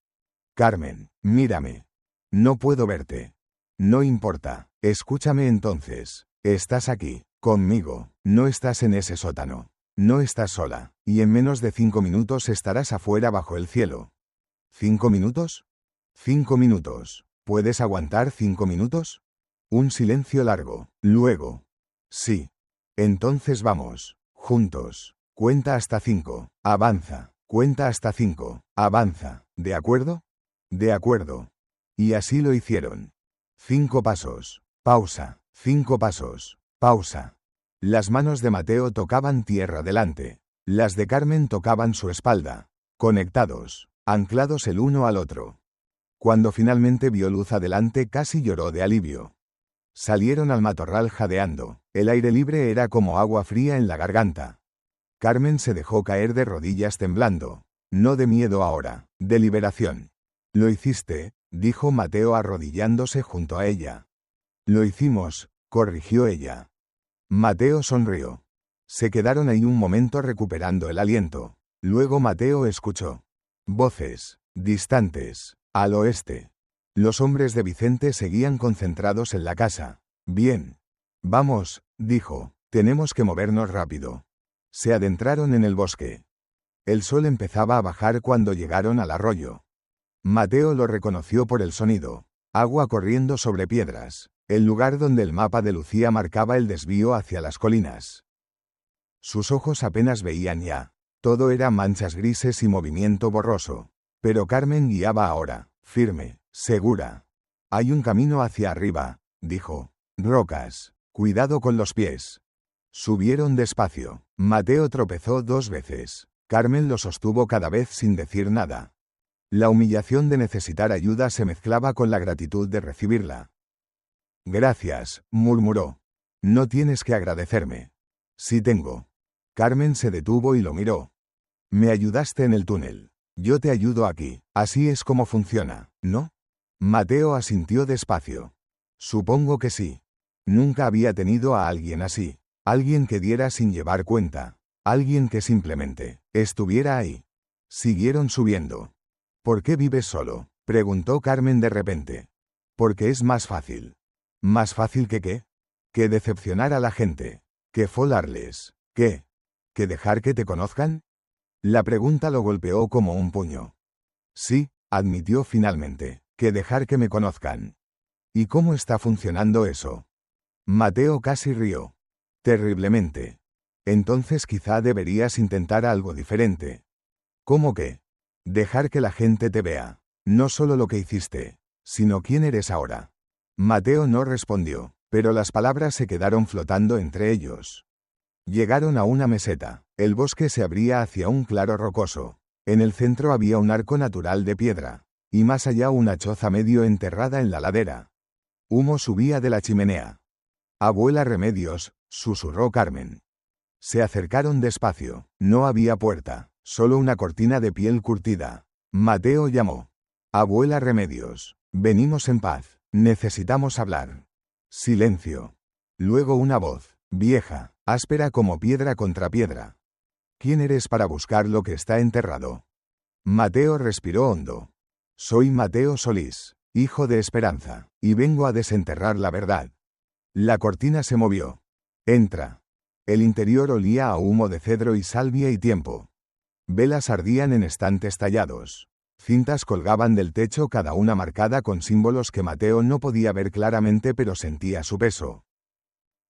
Carmen, mírame. No puedo verte. No importa. Escúchame entonces. Estás aquí, conmigo. No estás en ese sótano. No estás sola. Y en menos de 5 minutos estarás afuera bajo el cielo. ¿5 minutos? 5 minutos. ¿Puedes aguantar 5 minutos? Un silencio largo. Luego. Sí. Entonces vamos. Juntos. Cuenta hasta 5. Avanza. Cuenta hasta 5. Avanza. ¿De acuerdo? De acuerdo. Y así lo hicieron. 5 pasos. Pausa. 5 pasos. Pausa. Las manos de Mateo tocaban tierra delante. Las de Carmen tocaban su espalda. Conectados. Anclados el uno al otro. Cuando finalmente vio luz adelante casi lloró de alivio. Salieron al matorral jadeando. El aire libre era como agua fría en la garganta. Carmen se dejó caer de rodillas temblando. No de miedo ahora, de liberación. Lo hiciste, dijo Mateo arrodillándose junto a ella. Lo hicimos, corrigió ella. Mateo sonrió. Se quedaron ahí un momento recuperando el aliento. Luego Mateo escuchó voces, distantes, al oeste. Los hombres de Vicente seguían concentrados en la casa. Bien. Vamos, dijo, tenemos que movernos rápido. Se adentraron en el bosque. El sol empezaba a bajar cuando llegaron al arroyo. Mateo lo reconoció por el sonido. Agua corriendo sobre piedras. El lugar donde el mapa de Lucía marcaba el desvío hacia las colinas. Sus ojos apenas veían ya. Todo era manchas grises y movimiento borroso. Pero Carmen guiaba ahora, firme, segura. Hay un camino hacia arriba, dijo. Rocas. Cuidado con los pies. Subieron despacio. Mateo tropezó 2 veces. Carmen lo sostuvo cada vez sin decir nada. La humillación de necesitar ayuda se mezclaba con la gratitud de recibirla. Gracias, murmuró. No tienes que agradecerme. Sí tengo. Carmen se detuvo y lo miró. Me ayudaste en el túnel. Yo te ayudo aquí. Así es como funciona, ¿no? Mateo asintió despacio. Supongo que sí. Nunca había tenido a alguien así. Alguien que diera sin llevar cuenta. Alguien que simplemente estuviera ahí. Siguieron subiendo. ¿Por qué vives solo?, preguntó Carmen de repente. Porque es más fácil. ¿Más fácil que qué? Que decepcionar a la gente. Que folarles. ¿Qué? ¿Que dejar que te conozcan? La pregunta lo golpeó como un puño. Sí, admitió finalmente, que dejar que me conozcan. ¿Y cómo está funcionando eso? Mateo casi rió. Terriblemente. Entonces quizá deberías intentar algo diferente. ¿Cómo qué? Dejar que la gente te vea. No solo lo que hiciste, sino quién eres ahora. Mateo no respondió, pero las palabras se quedaron flotando entre ellos. Llegaron a una meseta. El bosque se abría hacia un claro rocoso. En el centro había un arco natural de piedra, y más allá una choza medio enterrada en la ladera. Humo subía de la chimenea. Abuela Remedios, susurró Carmen. Se acercaron despacio. No había puerta, solo una cortina de piel curtida. Mateo llamó. Abuela Remedios, venimos en paz. Necesitamos hablar. Silencio. Luego una voz, vieja, áspera como piedra contra piedra. ¿Quién eres para buscar lo que está enterrado? Mateo respiró hondo. Soy Mateo Solís, hijo de Esperanza, y vengo a desenterrar la verdad. La cortina se movió. Entra. El interior olía a humo de cedro y salvia y tiempo. Velas ardían en estantes tallados. Cintas colgaban del techo, cada una marcada con símbolos que Mateo no podía ver claramente, pero sentía su peso.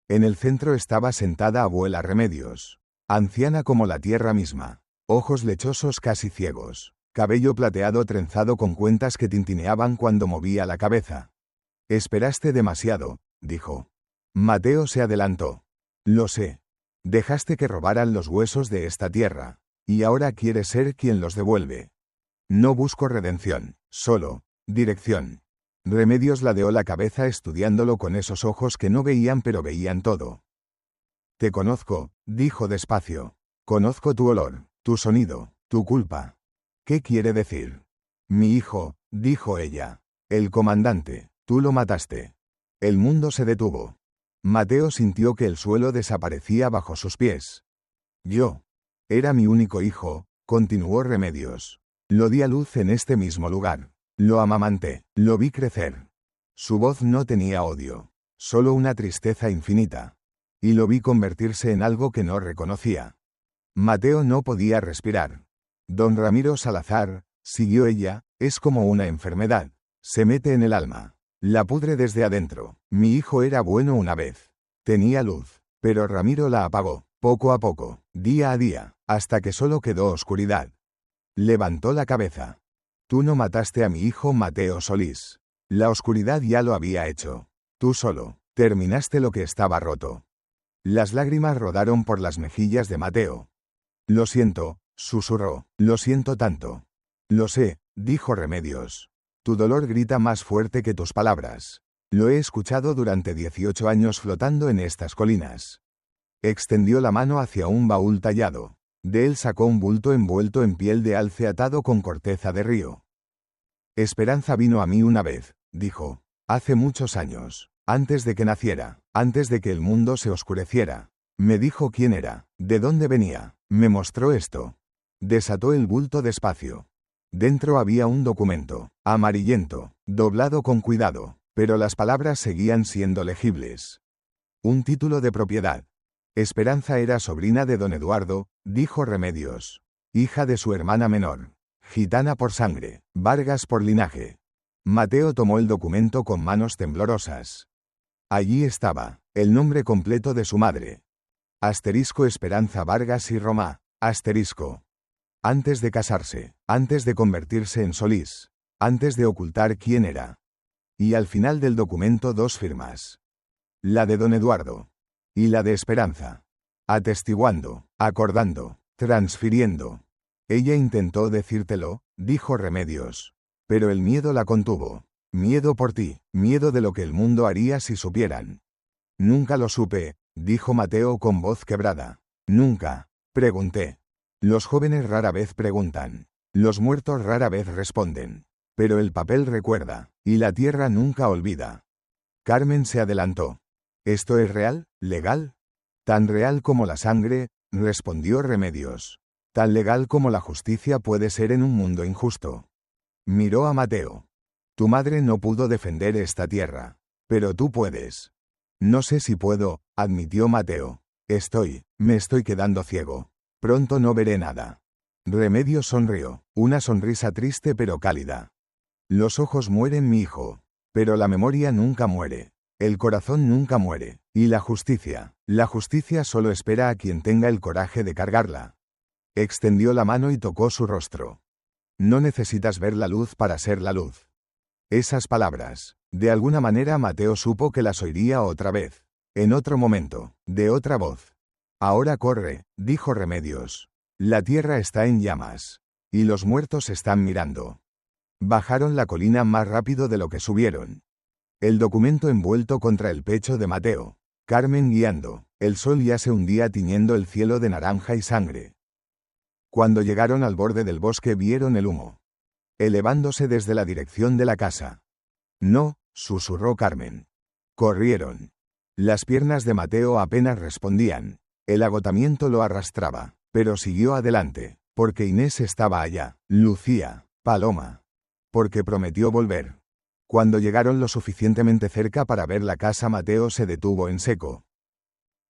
En el centro estaba sentada abuela Remedios, anciana como la tierra misma, ojos lechosos casi ciegos, cabello plateado trenzado con cuentas que tintineaban cuando movía la cabeza. Esperaste demasiado, dijo. Mateo se adelantó. Lo sé. Dejaste que robaran los huesos de esta tierra, y ahora quieres ser quien los devuelve. No busco redención, solo dirección. Remedios ladeó la cabeza estudiándolo con esos ojos que no veían pero veían todo. Te conozco, dijo despacio. Conozco tu olor, tu sonido, tu culpa. ¿Qué quiere decir? Mi hijo, dijo ella. El comandante, tú lo mataste. El mundo se detuvo. Mateo sintió que el suelo desaparecía bajo sus pies. Yo. Era mi único hijo, continuó Remedios. Lo di a luz en este mismo lugar. Lo amamanté, lo vi crecer. Su voz no tenía odio, solo una tristeza infinita. Y lo vi convertirse en algo que no reconocía. Mateo no podía respirar. Don Ramiro Salazar, siguió ella, es como una enfermedad. Se mete en el alma. La pudre desde adentro. Mi hijo era bueno una vez. Tenía luz. Pero Ramiro la apagó, poco a poco, día a día, hasta que solo quedó oscuridad. Levantó la cabeza. Tú no mataste a mi hijo Mateo Solís. La oscuridad ya lo había hecho. Tú solo. Terminaste lo que estaba roto. Las lágrimas rodaron por las mejillas de Mateo. Lo siento, susurró. Lo siento tanto. Lo sé, dijo Remedios. Tu dolor grita más fuerte que tus palabras. Lo he escuchado durante 18 años flotando en estas colinas. Extendió la mano hacia un baúl tallado. De él sacó un bulto envuelto en piel de alce atado con corteza de río. Esperanza vino a mí una vez, dijo. Hace muchos años. Antes de que naciera. Antes de que el mundo se oscureciera. Me dijo quién era. De dónde venía. Me mostró esto. Desató el bulto despacio. Dentro había un documento, amarillento, doblado con cuidado, pero las palabras seguían siendo legibles. Un título de propiedad. Esperanza era sobrina de don Eduardo, dijo Remedios. Hija de su hermana menor. Gitana por sangre, Vargas por linaje. Mateo tomó el documento con manos temblorosas. Allí estaba, el nombre completo de su madre. Asterisco Esperanza Vargas y Romá, asterisco. Antes de casarse, antes de convertirse en Solís, antes de ocultar quién era. Y al final del documento dos firmas. La de don Eduardo. Y la de Esperanza. Atestiguando, acordando, transfiriendo. Ella intentó decírtelo, dijo Remedios. Pero el miedo la contuvo. Miedo por ti, miedo de lo que el mundo haría si supieran. Nunca lo supe, dijo Mateo con voz quebrada. Nunca, pregunté. Los jóvenes rara vez preguntan. Los muertos rara vez responden. Pero el papel recuerda. Y la tierra nunca olvida. Carmen se adelantó. ¿Esto es real, legal? Tan real como la sangre, respondió Remedios. Tan legal como la justicia puede ser en un mundo injusto. Miró a Mateo. Tu madre no pudo defender esta tierra. Pero tú puedes. No sé si puedo, admitió Mateo. Me estoy quedando ciego. Pronto no veré nada. Remedios sonrió, una sonrisa triste pero cálida. Los ojos mueren, mi hijo. Pero la memoria nunca muere. El corazón nunca muere. Y la justicia solo espera a quien tenga el coraje de cargarla. Extendió la mano y tocó su rostro. No necesitas ver la luz para ser la luz. Esas palabras, de alguna manera Mateo supo que las oiría otra vez. En otro momento, de otra voz. Ahora corre, dijo Remedios. La tierra está en llamas. Y los muertos están mirando. Bajaron la colina más rápido de lo que subieron. El documento envuelto contra el pecho de Mateo. Carmen guiando. El sol ya se hundía tiñendo el cielo de naranja y sangre. Cuando llegaron al borde del bosque vieron el humo elevándose desde la dirección de la casa. No, susurró Carmen. Corrieron. Las piernas de Mateo apenas respondían. El agotamiento lo arrastraba, pero siguió adelante, porque Inés estaba allá, Lucía, Paloma. Porque prometió volver. Cuando llegaron lo suficientemente cerca para ver la casa, Mateo se detuvo en seco.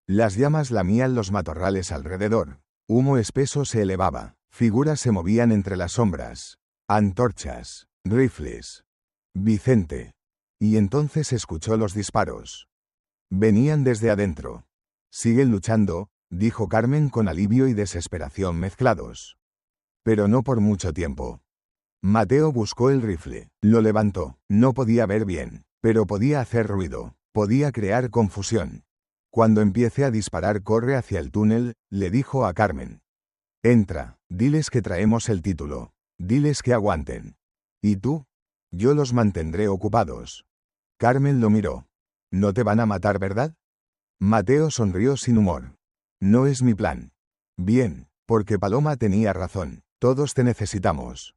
Las llamas lamían los matorrales alrededor. Humo espeso se elevaba, figuras se movían entre las sombras. Antorchas, rifles. Vicente. Y entonces escuchó los disparos. Venían desde adentro. Siguen luchando, dijo Carmen con alivio y desesperación mezclados. Pero no por mucho tiempo. Mateo buscó el rifle, lo levantó, no podía ver bien, pero podía hacer ruido, podía crear confusión. Cuando empiece a disparar corre hacia el túnel, le dijo a Carmen. Entra, diles que traemos el título. Diles que aguanten. ¿Y tú? Yo los mantendré ocupados. Carmen lo miró. No te van a matar, ¿verdad? Mateo sonrió sin humor. No es mi plan. Bien, porque Paloma tenía razón. Todos te necesitamos.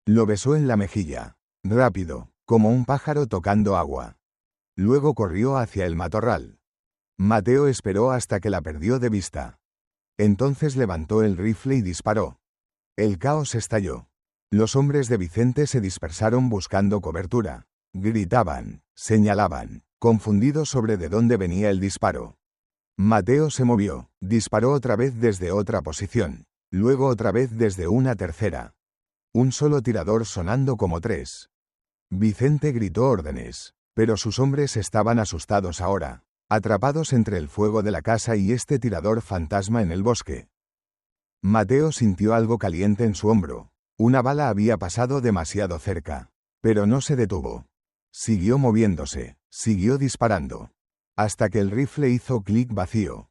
Lo besó en la mejilla. Rápido, como un pájaro tocando agua. Luego corrió hacia el matorral. Mateo esperó hasta que la perdió de vista. Entonces levantó el rifle y disparó. El caos estalló. Los hombres de Vicente se dispersaron buscando cobertura. Gritaban, señalaban, confundidos sobre de dónde venía el disparo. Mateo se movió, disparó otra vez desde otra posición, luego otra vez desde una tercera. Un solo tirador sonando como tres. Vicente gritó órdenes, pero sus hombres estaban asustados ahora, atrapados entre el fuego de la casa y este tirador fantasma en el bosque. Mateo sintió algo caliente en su hombro. Una bala había pasado demasiado cerca, pero no se detuvo. Siguió moviéndose, siguió disparando, hasta que el rifle hizo clic vacío.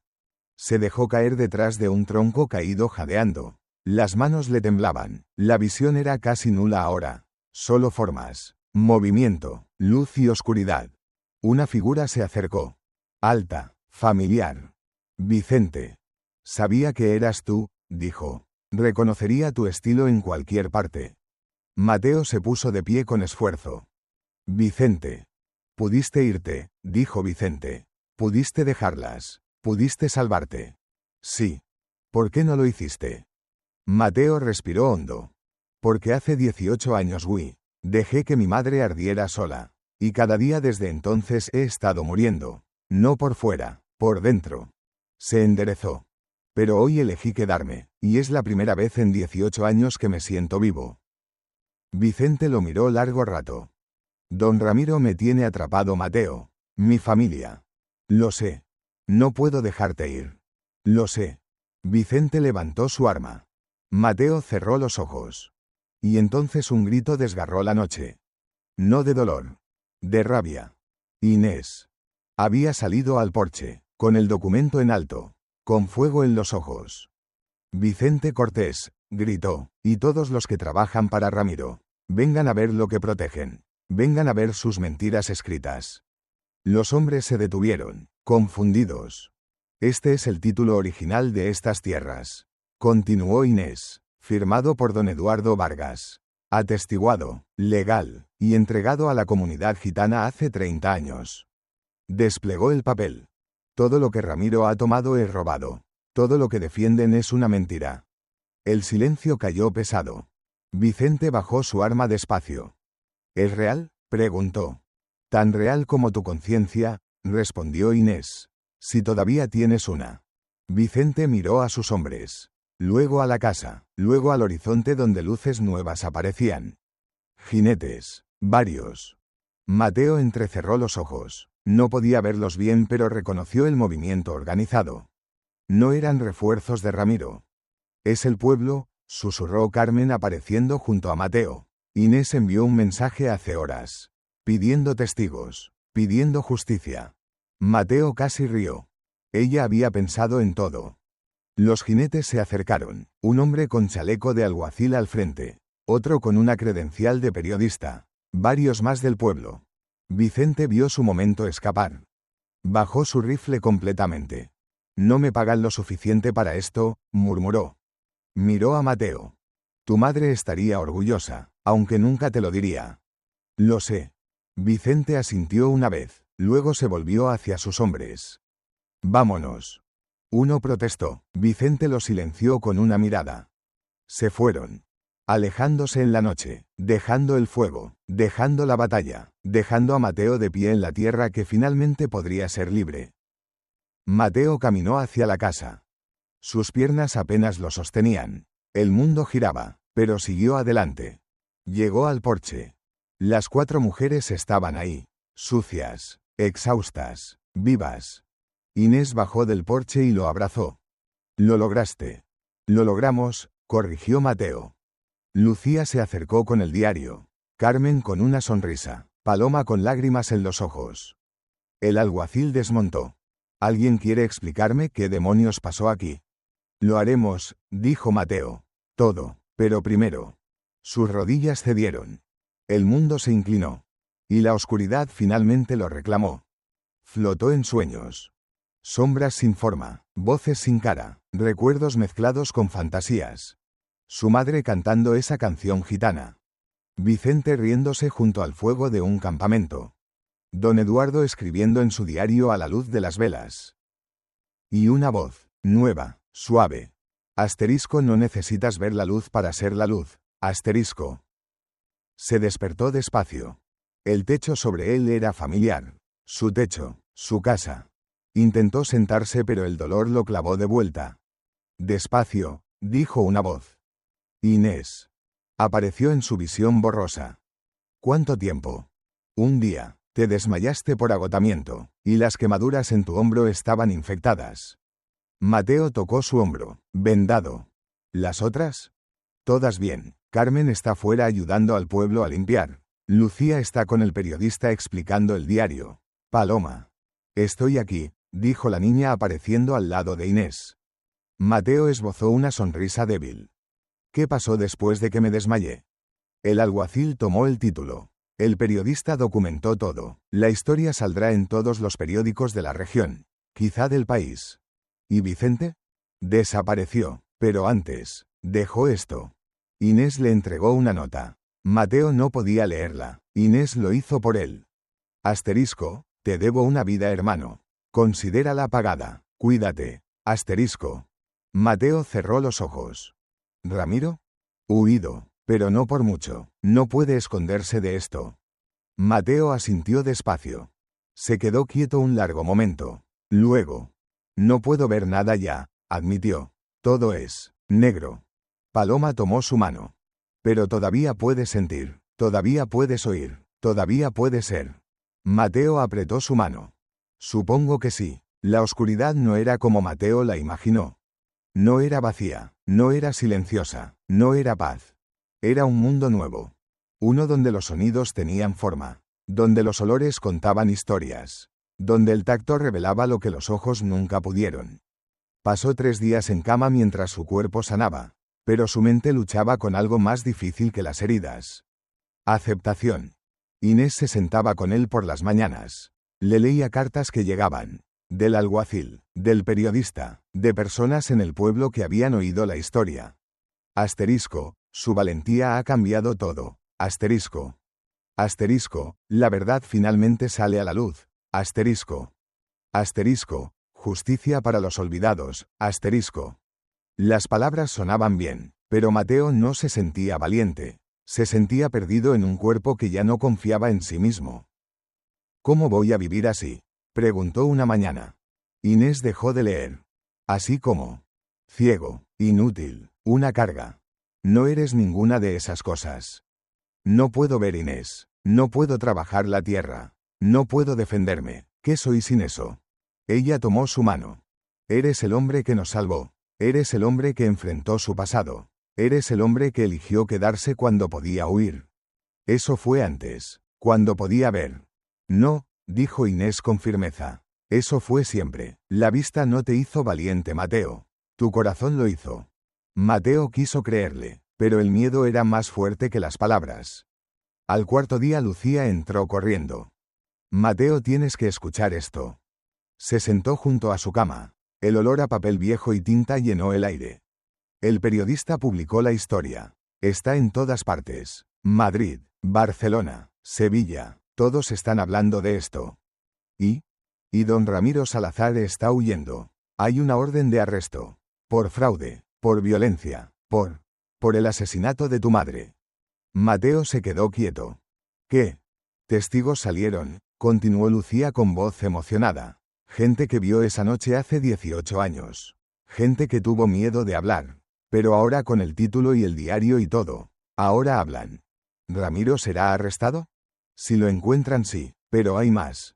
Se dejó caer detrás de un tronco caído jadeando. Las manos le temblaban, la visión era casi nula ahora. Solo formas, movimiento, luz y oscuridad. Una figura se acercó. Alta, familiar. Vicente. Sabía que eras tú, dijo. Reconocería tu estilo en cualquier parte. Mateo se puso de pie con esfuerzo. Vicente. Pudiste irte, dijo Vicente. Pudiste dejarlas. Pudiste salvarte. Sí. ¿Por qué no lo hiciste? Mateo respiró hondo. Porque hace 18 años, dejé que mi madre ardiera sola. Y cada día desde entonces he estado muriendo. No por fuera, por dentro. Se enderezó. Pero hoy elegí quedarme, y es la primera vez en 18 años que me siento vivo. Vicente lo miró largo rato. Don Ramiro me tiene atrapado, Mateo. Mi familia. Lo sé. No puedo dejarte ir. Lo sé. Vicente levantó su arma. Mateo cerró los ojos. Y entonces un grito desgarró la noche. No de dolor. De rabia. Inés. Había salido al porche, con el documento en alto. Con fuego en los ojos. Vicente Cortés, gritó, y todos los que trabajan para Ramiro, vengan a ver lo que protegen, vengan a ver sus mentiras escritas. Los hombres se detuvieron, confundidos. Este es el título original de estas tierras. Continuó Inés, firmado por don Eduardo Vargas. Atestiguado, legal, y entregado a la comunidad gitana hace 30 años. Desplegó el papel. Todo lo que Ramiro ha tomado es robado. Todo lo que defienden es una mentira. El silencio cayó pesado. Vicente bajó su arma despacio. ¿Es real?, preguntó. Tan real como tu conciencia, respondió Inés. Si todavía tienes una. Vicente miró a sus hombres. Luego a la casa, luego al horizonte donde luces nuevas aparecían. Jinetes, varios. Mateo entrecerró los ojos. No podía verlos bien, pero reconoció el movimiento organizado. No eran refuerzos de Ramiro. Es el pueblo, susurró Carmen apareciendo junto a Mateo. Inés envió un mensaje hace horas. Pidiendo testigos, pidiendo justicia. Mateo casi rió. Ella había pensado en todo. Los jinetes se acercaron, un hombre con chaleco de alguacil al frente, otro con una credencial de periodista, varios más del pueblo. Vicente vio su momento escapar. Bajó su rifle completamente. No me pagan lo suficiente para esto, murmuró. Miró a Mateo. Tu madre estaría orgullosa, aunque nunca te lo diría. Lo sé. Vicente asintió una vez, luego se volvió hacia sus hombres. Vámonos. Uno protestó. Vicente lo silenció con una mirada. Se fueron. Alejándose en la noche, dejando el fuego, dejando la batalla, dejando a Mateo de pie en la tierra que finalmente podría ser libre. Mateo caminó hacia la casa. Sus piernas apenas lo sostenían. El mundo giraba, pero siguió adelante. Llegó al porche. Las 4 mujeres estaban ahí, sucias, exhaustas, vivas. Inés bajó del porche y lo abrazó. Lo lograste. Lo logramos, corrigió Mateo. Lucía se acercó con el diario. Carmen con una sonrisa. Paloma con lágrimas en los ojos. El alguacil desmontó. ¿Alguien quiere explicarme qué demonios pasó aquí? Lo haremos, dijo Mateo. Todo, pero primero. Sus rodillas cedieron. El mundo se inclinó. Y la oscuridad finalmente lo reclamó. Flotó en sueños. Sombras sin forma, voces sin cara, recuerdos mezclados con fantasías. Su madre cantando esa canción gitana. Vicente riéndose junto al fuego de un campamento. Don Eduardo escribiendo en su diario a la luz de las velas. Y una voz, nueva, suave. Asterisco, no necesitas ver la luz para ser la luz. Asterisco. Se despertó despacio. El techo sobre él era familiar. Su techo, su casa. Intentó sentarse, pero el dolor lo clavó de vuelta. Despacio, dijo una voz. Inés. Apareció en su visión borrosa. ¿Cuánto tiempo? Un día. Te desmayaste por agotamiento, y las quemaduras en tu hombro estaban infectadas. Mateo tocó su hombro, vendado. ¿Las otras? Todas bien. Carmen está fuera ayudando al pueblo a limpiar. Lucía está con el periodista explicando el diario. Paloma. Estoy aquí, dijo la niña apareciendo al lado de Inés. Mateo esbozó una sonrisa débil. ¿Qué pasó después de que me desmayé? El alguacil tomó el título. El periodista documentó todo. La historia saldrá en todos los periódicos de la región, quizá del país. ¿Y Vicente? Desapareció, pero antes, dejó esto. Inés le entregó una nota. Mateo no podía leerla. Inés lo hizo por él. Asterisco, te debo una vida, hermano. Considérala pagada. Cuídate. Asterisco. Mateo cerró los ojos. ¿Ramiro? Huido, pero no por mucho. No puede esconderse de esto. Mateo asintió despacio. Se quedó quieto un largo momento. Luego. No puedo ver nada ya, admitió. Todo es negro. Paloma tomó su mano. Pero todavía puedes sentir, todavía puedes oír, todavía puede ser. Mateo apretó su mano. Supongo que sí. La oscuridad no era como Mateo la imaginó. No era vacía, no era silenciosa, no era paz. Era un mundo nuevo. Uno donde los sonidos tenían forma, donde los olores contaban historias, donde el tacto revelaba lo que los ojos nunca pudieron. Pasó 3 días en cama mientras su cuerpo sanaba, pero su mente luchaba con algo más difícil que las heridas. Aceptación. Inés se sentaba con él por las mañanas. Le leía cartas que llegaban. Del alguacil, del periodista, de personas en el pueblo que habían oído la historia. Asterisco, Su valentía ha cambiado todo. Asterisco. Asterisco, la verdad finalmente sale a la luz. Asterisco. Asterisco, justicia para los olvidados. Asterisco. Las palabras sonaban bien, pero Mateo no se sentía valiente. Se sentía perdido en un cuerpo que ya no confiaba en sí mismo. ¿Cómo voy a vivir así?, preguntó una mañana. Inés dejó de leer. Así como ciego, inútil, una carga. No eres ninguna de esas cosas. No puedo ver, Inés. No puedo trabajar la tierra. No puedo defenderme. ¿Qué soy sin eso? Ella tomó su mano. Eres el hombre que nos salvó. Eres el hombre que enfrentó su pasado. Eres el hombre que eligió quedarse cuando podía huir. Eso fue antes, cuando podía ver. No, dijo Inés con firmeza. Eso fue siempre. La vista no te hizo valiente, Mateo. Tu corazón lo hizo. Mateo quiso creerle, pero el miedo era más fuerte que las palabras. Al cuarto día Lucía entró corriendo. Mateo, tienes que escuchar esto. Se sentó junto a su cama. El olor a papel viejo y tinta llenó el aire. El periodista publicó la historia. Está en todas partes. Madrid, Barcelona, Sevilla, todos están hablando de esto. Y don Ramiro Salazar está huyendo. Hay una orden de arresto. Por fraude, por violencia, por el asesinato de tu madre. Mateo se quedó quieto. ¿Qué? Testigos salieron, continuó Lucía con voz emocionada. Gente que vio esa noche hace 18 años. Gente que tuvo miedo de hablar. Pero ahora con el título y el diario y todo. Ahora hablan. ¿Ramiro será arrestado? Si lo encuentran, sí, pero hay más.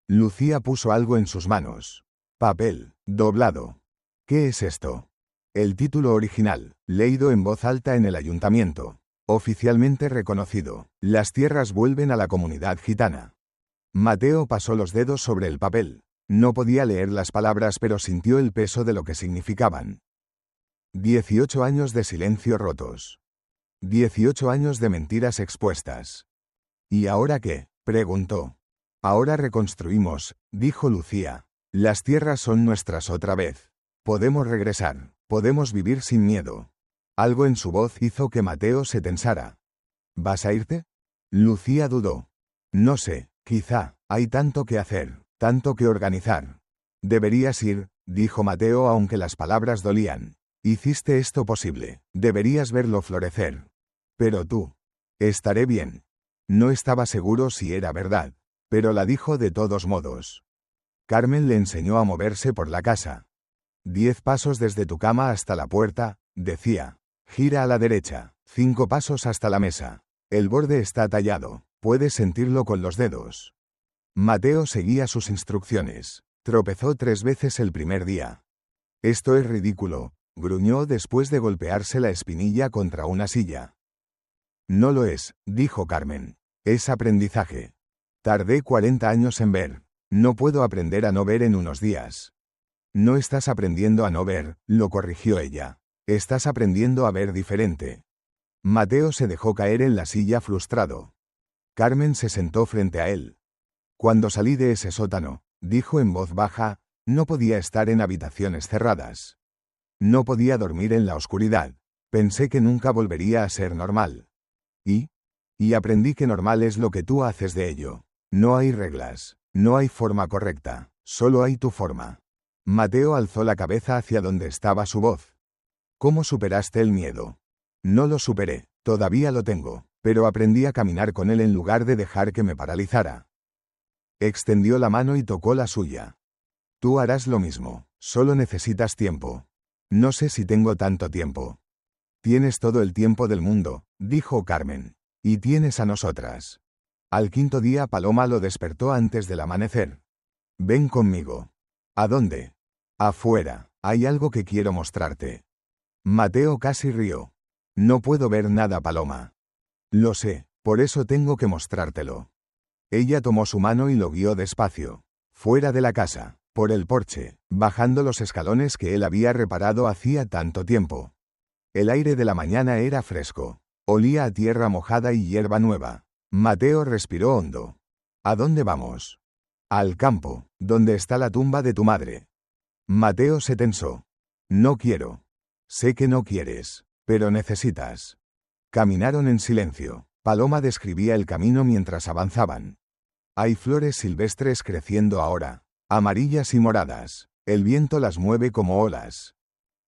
Lucía puso algo en sus manos. Papel, doblado. ¿Qué es esto? El título original, leído en voz alta en el ayuntamiento. Oficialmente reconocido. Las tierras vuelven a la comunidad gitana. Mateo pasó los dedos sobre el papel. No podía leer las palabras, pero sintió el peso de lo que significaban. 18 años de silencio rotos. 18 años de mentiras expuestas. ¿Y ahora qué?, preguntó. Ahora reconstruimos, dijo Lucía. Las tierras son nuestras otra vez. Podemos regresar, podemos vivir sin miedo. Algo en su voz hizo que Mateo se tensara. ¿Vas a irte? Lucía dudó. No sé, quizá, hay tanto que hacer, tanto que organizar. Deberías ir, dijo Mateo, aunque las palabras dolían. Hiciste esto posible, deberías verlo florecer. Pero tú. Estaré bien. No estaba seguro si era verdad, pero la dijo de todos modos. Carmen le enseñó a moverse por la casa. 10 pasos desde tu cama hasta la puerta, decía. Gira a la derecha, 5 pasos hasta la mesa. El borde está tallado, puedes sentirlo con los dedos. Mateo seguía sus instrucciones. Tropezó 3 veces el primer día. Esto es ridículo, gruñó después de golpearse la espinilla contra una silla. No lo es, dijo Carmen. Es aprendizaje. Tardé 40 años en ver. No puedo aprender a no ver en unos días. No estás aprendiendo a no ver, lo corrigió ella. Estás aprendiendo a ver diferente. Mateo se dejó caer en la silla frustrado. Carmen se sentó frente a él. Cuando salí de ese sótano, dijo en voz baja, no podía estar en habitaciones cerradas. No podía dormir en la oscuridad. Pensé que nunca volvería a ser normal. Y aprendí que normal es lo que tú haces de ello. No hay reglas, no hay forma correcta, solo hay tu forma. Mateo alzó la cabeza hacia donde estaba su voz. ¿Cómo superaste el miedo? No lo superé, todavía lo tengo, pero aprendí a caminar con él en lugar de dejar que me paralizara. Extendió la mano y tocó la suya. Tú harás lo mismo, solo necesitas tiempo. No sé si tengo tanto tiempo. Tienes todo el tiempo del mundo, dijo Carmen. Y tienes a nosotras. Al 5.º día Paloma lo despertó antes del amanecer. Ven conmigo. ¿A dónde? Afuera, hay algo que quiero mostrarte. Mateo casi rió. No puedo ver nada, Paloma. Lo sé, por eso tengo que mostrártelo. Ella tomó su mano y lo guió despacio. Fuera de la casa, por el porche, bajando los escalones que él había reparado hacía tanto tiempo. El aire de la mañana era fresco. Olía a tierra mojada y hierba nueva. Mateo respiró hondo. ¿A dónde vamos? Al campo, donde está la tumba de tu madre. Mateo se tensó. No quiero. Sé que no quieres, pero necesitas. Caminaron en silencio. Paloma describía el camino mientras avanzaban. Hay flores silvestres creciendo ahora, amarillas y moradas. El viento las mueve como olas.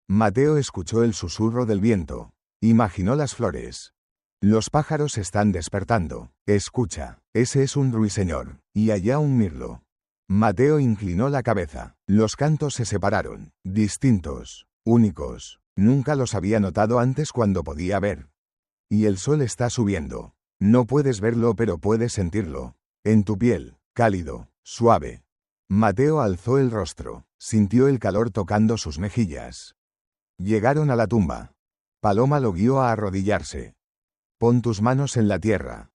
Mateo escuchó el susurro del viento. Imaginó las flores. Los pájaros están despertando. Escucha, ese es un ruiseñor, y allá un mirlo. Mateo inclinó la cabeza. Los cantos se separaron, distintos, únicos. Nunca los había notado antes cuando podía ver. Y el sol está subiendo. No puedes verlo pero puedes sentirlo. En tu piel, cálido, suave. Mateo alzó el rostro. Sintió el calor tocando sus mejillas. Llegaron a la tumba. Paloma lo guió a arrodillarse. Pon tus manos en la tierra.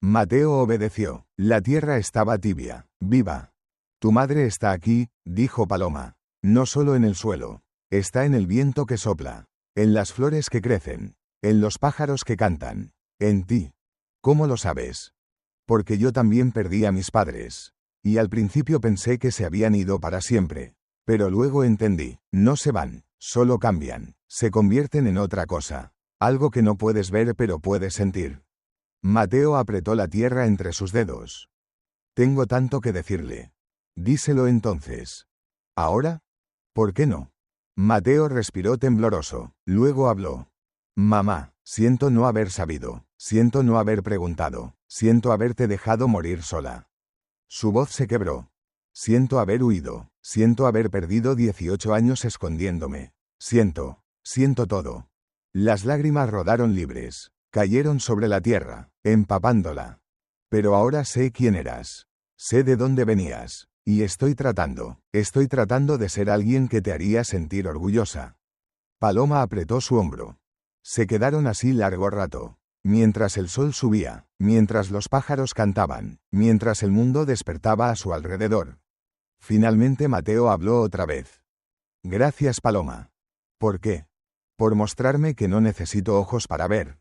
Mateo obedeció. La tierra estaba tibia, viva. Tu madre está aquí, dijo Paloma. No solo en el suelo. Está en el viento que sopla. En las flores que crecen. En los pájaros que cantan. En ti. ¿Cómo lo sabes? Porque yo también perdí a mis padres. Y al principio pensé que se habían ido para siempre. Pero luego entendí. No se van, solo cambian. Se convierten en otra cosa. Algo que no puedes ver pero puedes sentir. Mateo apretó la tierra entre sus dedos. Tengo tanto que decirle. Díselo entonces. ¿Ahora? ¿Por qué no? Mateo respiró tembloroso. Luego habló. Mamá, siento no haber sabido. Siento no haber preguntado. Siento haberte dejado morir sola. Su voz se quebró. Siento haber huido. Siento haber perdido 18 años escondiéndome. Siento todo. Las lágrimas rodaron libres. Cayeron sobre la tierra, empapándola. Pero ahora sé quién eras. Sé de dónde venías. Y estoy tratando de ser alguien que te haría sentir orgullosa. Paloma apretó su hombro. Se quedaron así largo rato. Mientras el sol subía, mientras los pájaros cantaban, mientras el mundo despertaba a su alrededor. Finalmente Mateo habló otra vez. Gracias, Paloma. ¿Por qué? Por mostrarme que no necesito ojos para ver.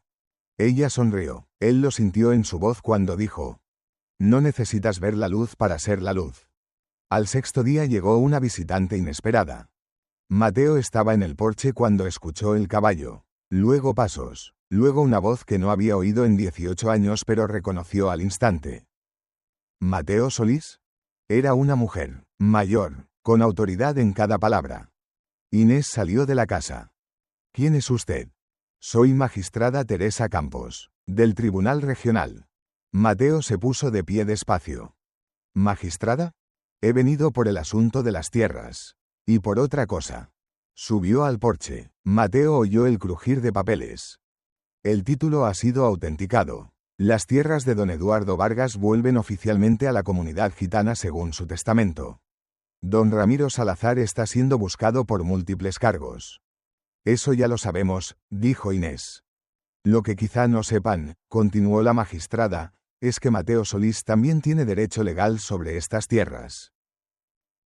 Ella sonrió. Él lo sintió en su voz cuando dijo. No necesitas ver la luz para ser la luz. Al sexto día llegó una visitante inesperada. Mateo estaba en el porche cuando escuchó el caballo. Luego pasos. Luego una voz que no había oído en 18 años pero reconoció al instante. ¿Mateo Solís? Era una mujer, mayor, con autoridad en cada palabra. Inés salió de la casa. ¿Quién es usted? Soy magistrada Teresa Campos, del Tribunal Regional. Mateo se puso de pie despacio. ¿Magistrada? He venido por el asunto de las tierras. Y por otra cosa. Subió al porche. Mateo oyó el crujir de papeles. El título ha sido autenticado. Las tierras de don Eduardo Vargas vuelven oficialmente a la comunidad gitana según su testamento. Don Ramiro Salazar está siendo buscado por múltiples cargos. Eso ya lo sabemos, dijo Inés. Lo que quizá no sepan, continuó la magistrada, es que Mateo Solís también tiene derecho legal sobre estas tierras.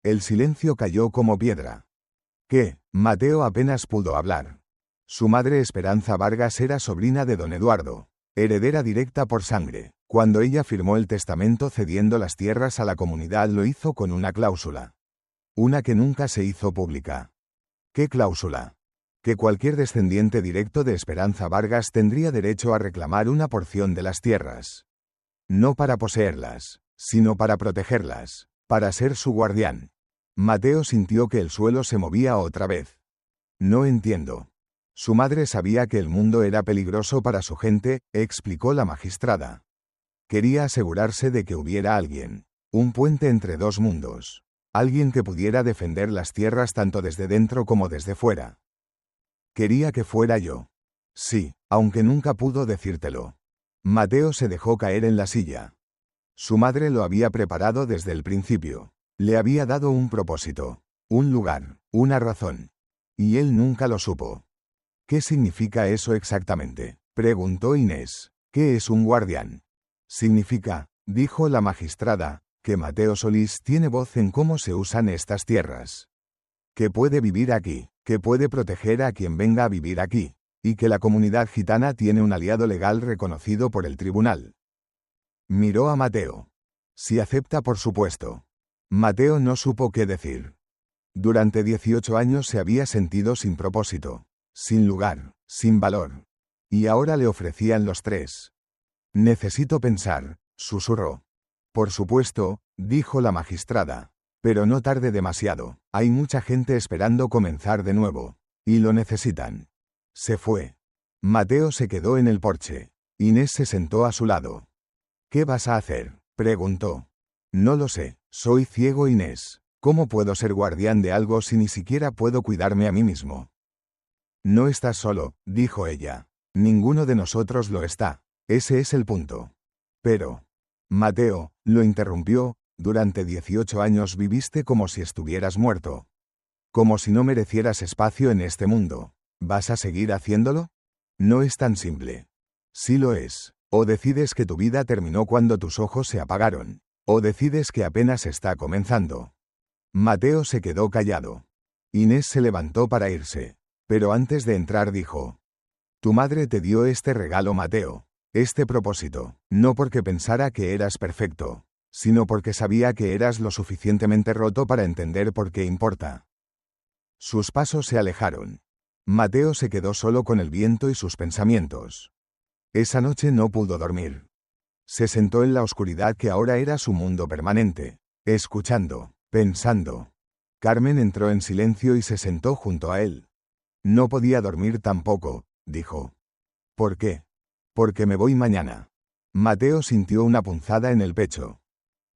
El silencio cayó como piedra. ¿Qué? Mateo apenas pudo hablar. Su madre Esperanza Vargas era sobrina de don Eduardo, heredera directa por sangre. Cuando ella firmó el testamento cediendo las tierras a la comunidad lo hizo con una cláusula. Una que nunca se hizo pública. ¿Qué cláusula? Que cualquier descendiente directo de Esperanza Vargas tendría derecho a reclamar una porción de las tierras. No para poseerlas, sino para protegerlas, para ser su guardián. Mateo sintió que el suelo se movía otra vez. No entiendo. Su madre sabía que el mundo era peligroso para su gente, explicó la magistrada. Quería asegurarse de que hubiera alguien, un puente entre dos mundos, alguien que pudiera defender las tierras tanto desde dentro como desde fuera. Quería que fuera yo. Sí, aunque nunca pudo decírtelo. Mateo se dejó caer en la silla. Su madre lo había preparado desde el principio. Le había dado un propósito, un lugar, una razón. Y él nunca lo supo. ¿Qué significa eso exactamente? Preguntó Inés. ¿Qué es un guardián? Significa, dijo la magistrada, que Mateo Solís tiene voz en cómo se usan estas tierras. Que puede vivir aquí, que puede proteger a quien venga a vivir aquí, y que la comunidad gitana tiene un aliado legal reconocido por el tribunal. Miró a Mateo. Si acepta, por supuesto. Mateo no supo qué decir. Durante 18 años se había sentido sin propósito, sin lugar, sin valor. Y ahora le ofrecían los 3. Necesito pensar, susurró. Por supuesto, dijo la magistrada. Pero no tarde demasiado. Hay mucha gente esperando comenzar de nuevo. Y lo necesitan. Se fue. Mateo se quedó en el porche. Inés se sentó a su lado. ¿Qué vas a hacer?, preguntó. No lo sé, soy ciego, Inés. ¿Cómo puedo ser guardián de algo si ni siquiera puedo cuidarme a mí mismo? No estás solo, dijo ella. Ninguno de nosotros lo está. Ese es el punto. Pero... Mateo, lo interrumpió, durante 18 años viviste como si estuvieras muerto. Como si no merecieras espacio en este mundo. ¿Vas a seguir haciéndolo? No es tan simple. Sí lo es. O decides que tu vida terminó cuando tus ojos se apagaron. O decides que apenas está comenzando. Mateo se quedó callado. Inés se levantó para irse. Pero antes de entrar dijo: Tu madre te dio este regalo, Mateo. Este propósito, no porque pensara que eras perfecto, sino porque sabía que eras lo suficientemente roto para entender por qué importa. Sus pasos se alejaron. Mateo se quedó solo con el viento y sus pensamientos. Esa noche no pudo dormir. Se sentó en la oscuridad que ahora era su mundo permanente, escuchando, pensando. Carmen entró en silencio y se sentó junto a él. No podía dormir tampoco, dijo. ¿Por qué? Porque me voy mañana. Mateo sintió una punzada en el pecho.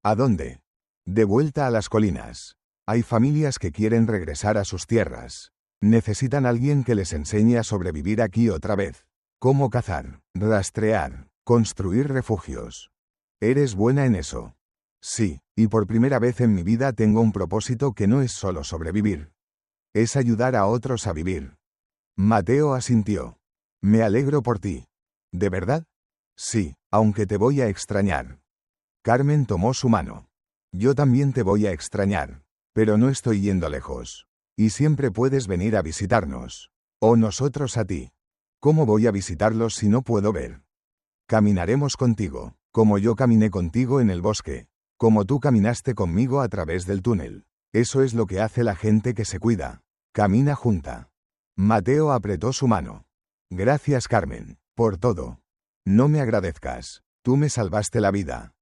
¿A dónde? De vuelta a las colinas. Hay familias que quieren regresar a sus tierras. Necesitan a alguien que les enseñe a sobrevivir aquí otra vez. Cómo cazar, rastrear, construir refugios. ¿Eres buena en eso? Sí, y por primera vez en mi vida tengo un propósito que no es solo sobrevivir. Es ayudar a otros a vivir. Mateo asintió. Me alegro por ti. ¿De verdad? Sí, aunque te voy a extrañar. Carmen tomó su mano. Yo también te voy a extrañar, pero no estoy yendo lejos. Y siempre puedes venir a visitarnos. O nosotros a ti. ¿Cómo voy a visitarlos si no puedo ver? Caminaremos contigo, como yo caminé contigo en el bosque, como tú caminaste conmigo a través del túnel. Eso es lo que hace la gente que se cuida. Camina junta. Mateo apretó su mano. Gracias, Carmen, por todo. No me agradezcas. Tú me salvaste la vida.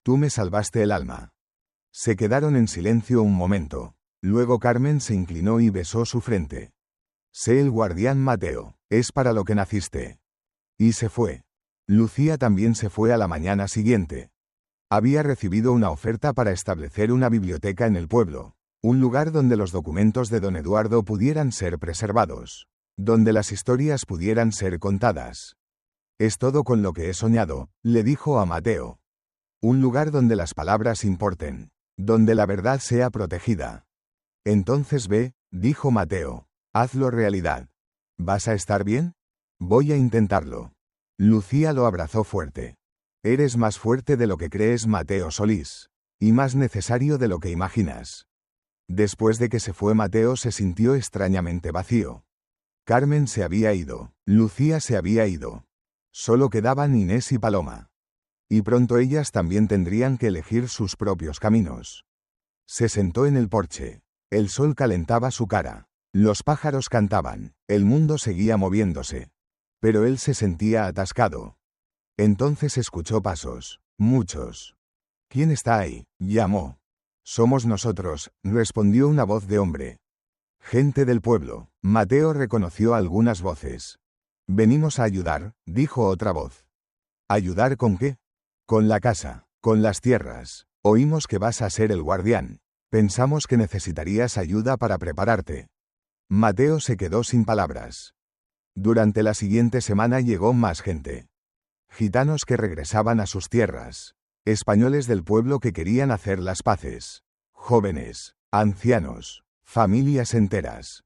Tú me salvaste el alma. Se quedaron en silencio un momento. Luego Carmen se inclinó y besó su frente. Sé el guardián, Mateo. Es para lo que naciste. Y se fue. Lucía también se fue a la mañana siguiente. Había recibido una oferta para establecer una biblioteca en el pueblo. Un lugar donde los documentos de don Eduardo pudieran ser preservados. Donde las historias pudieran ser contadas. Es todo con lo que he soñado, le dijo a Mateo. Un lugar donde las palabras importen. Donde la verdad sea protegida. Entonces ve, dijo Mateo. Hazlo realidad. ¿Vas a estar bien? Voy a intentarlo. Lucía lo abrazó fuerte. Eres más fuerte de lo que crees, Mateo Solís. Y más necesario de lo que imaginas. Después de que se fue Mateo se sintió extrañamente vacío. Carmen se había ido. Lucía se había ido. Solo quedaban Inés y Paloma. Y pronto ellas también tendrían que elegir sus propios caminos. Se sentó en el porche. El sol calentaba su cara. Los pájaros cantaban. El mundo seguía moviéndose. Pero él se sentía atascado. Entonces escuchó pasos. Muchos. ¿Quién está ahí?, llamó. Somos nosotros, respondió una voz de hombre. Gente del pueblo. Mateo reconoció algunas voces. Venimos a ayudar, dijo otra voz. ¿Ayudar con qué? Con la casa, con las tierras. Oímos que vas a ser el guardián. Pensamos que necesitarías ayuda para prepararte. Mateo se quedó sin palabras. Durante la siguiente semana llegó más gente. Gitanos que regresaban a sus tierras. Españoles del pueblo que querían hacer las paces. Jóvenes, ancianos, familias enteras.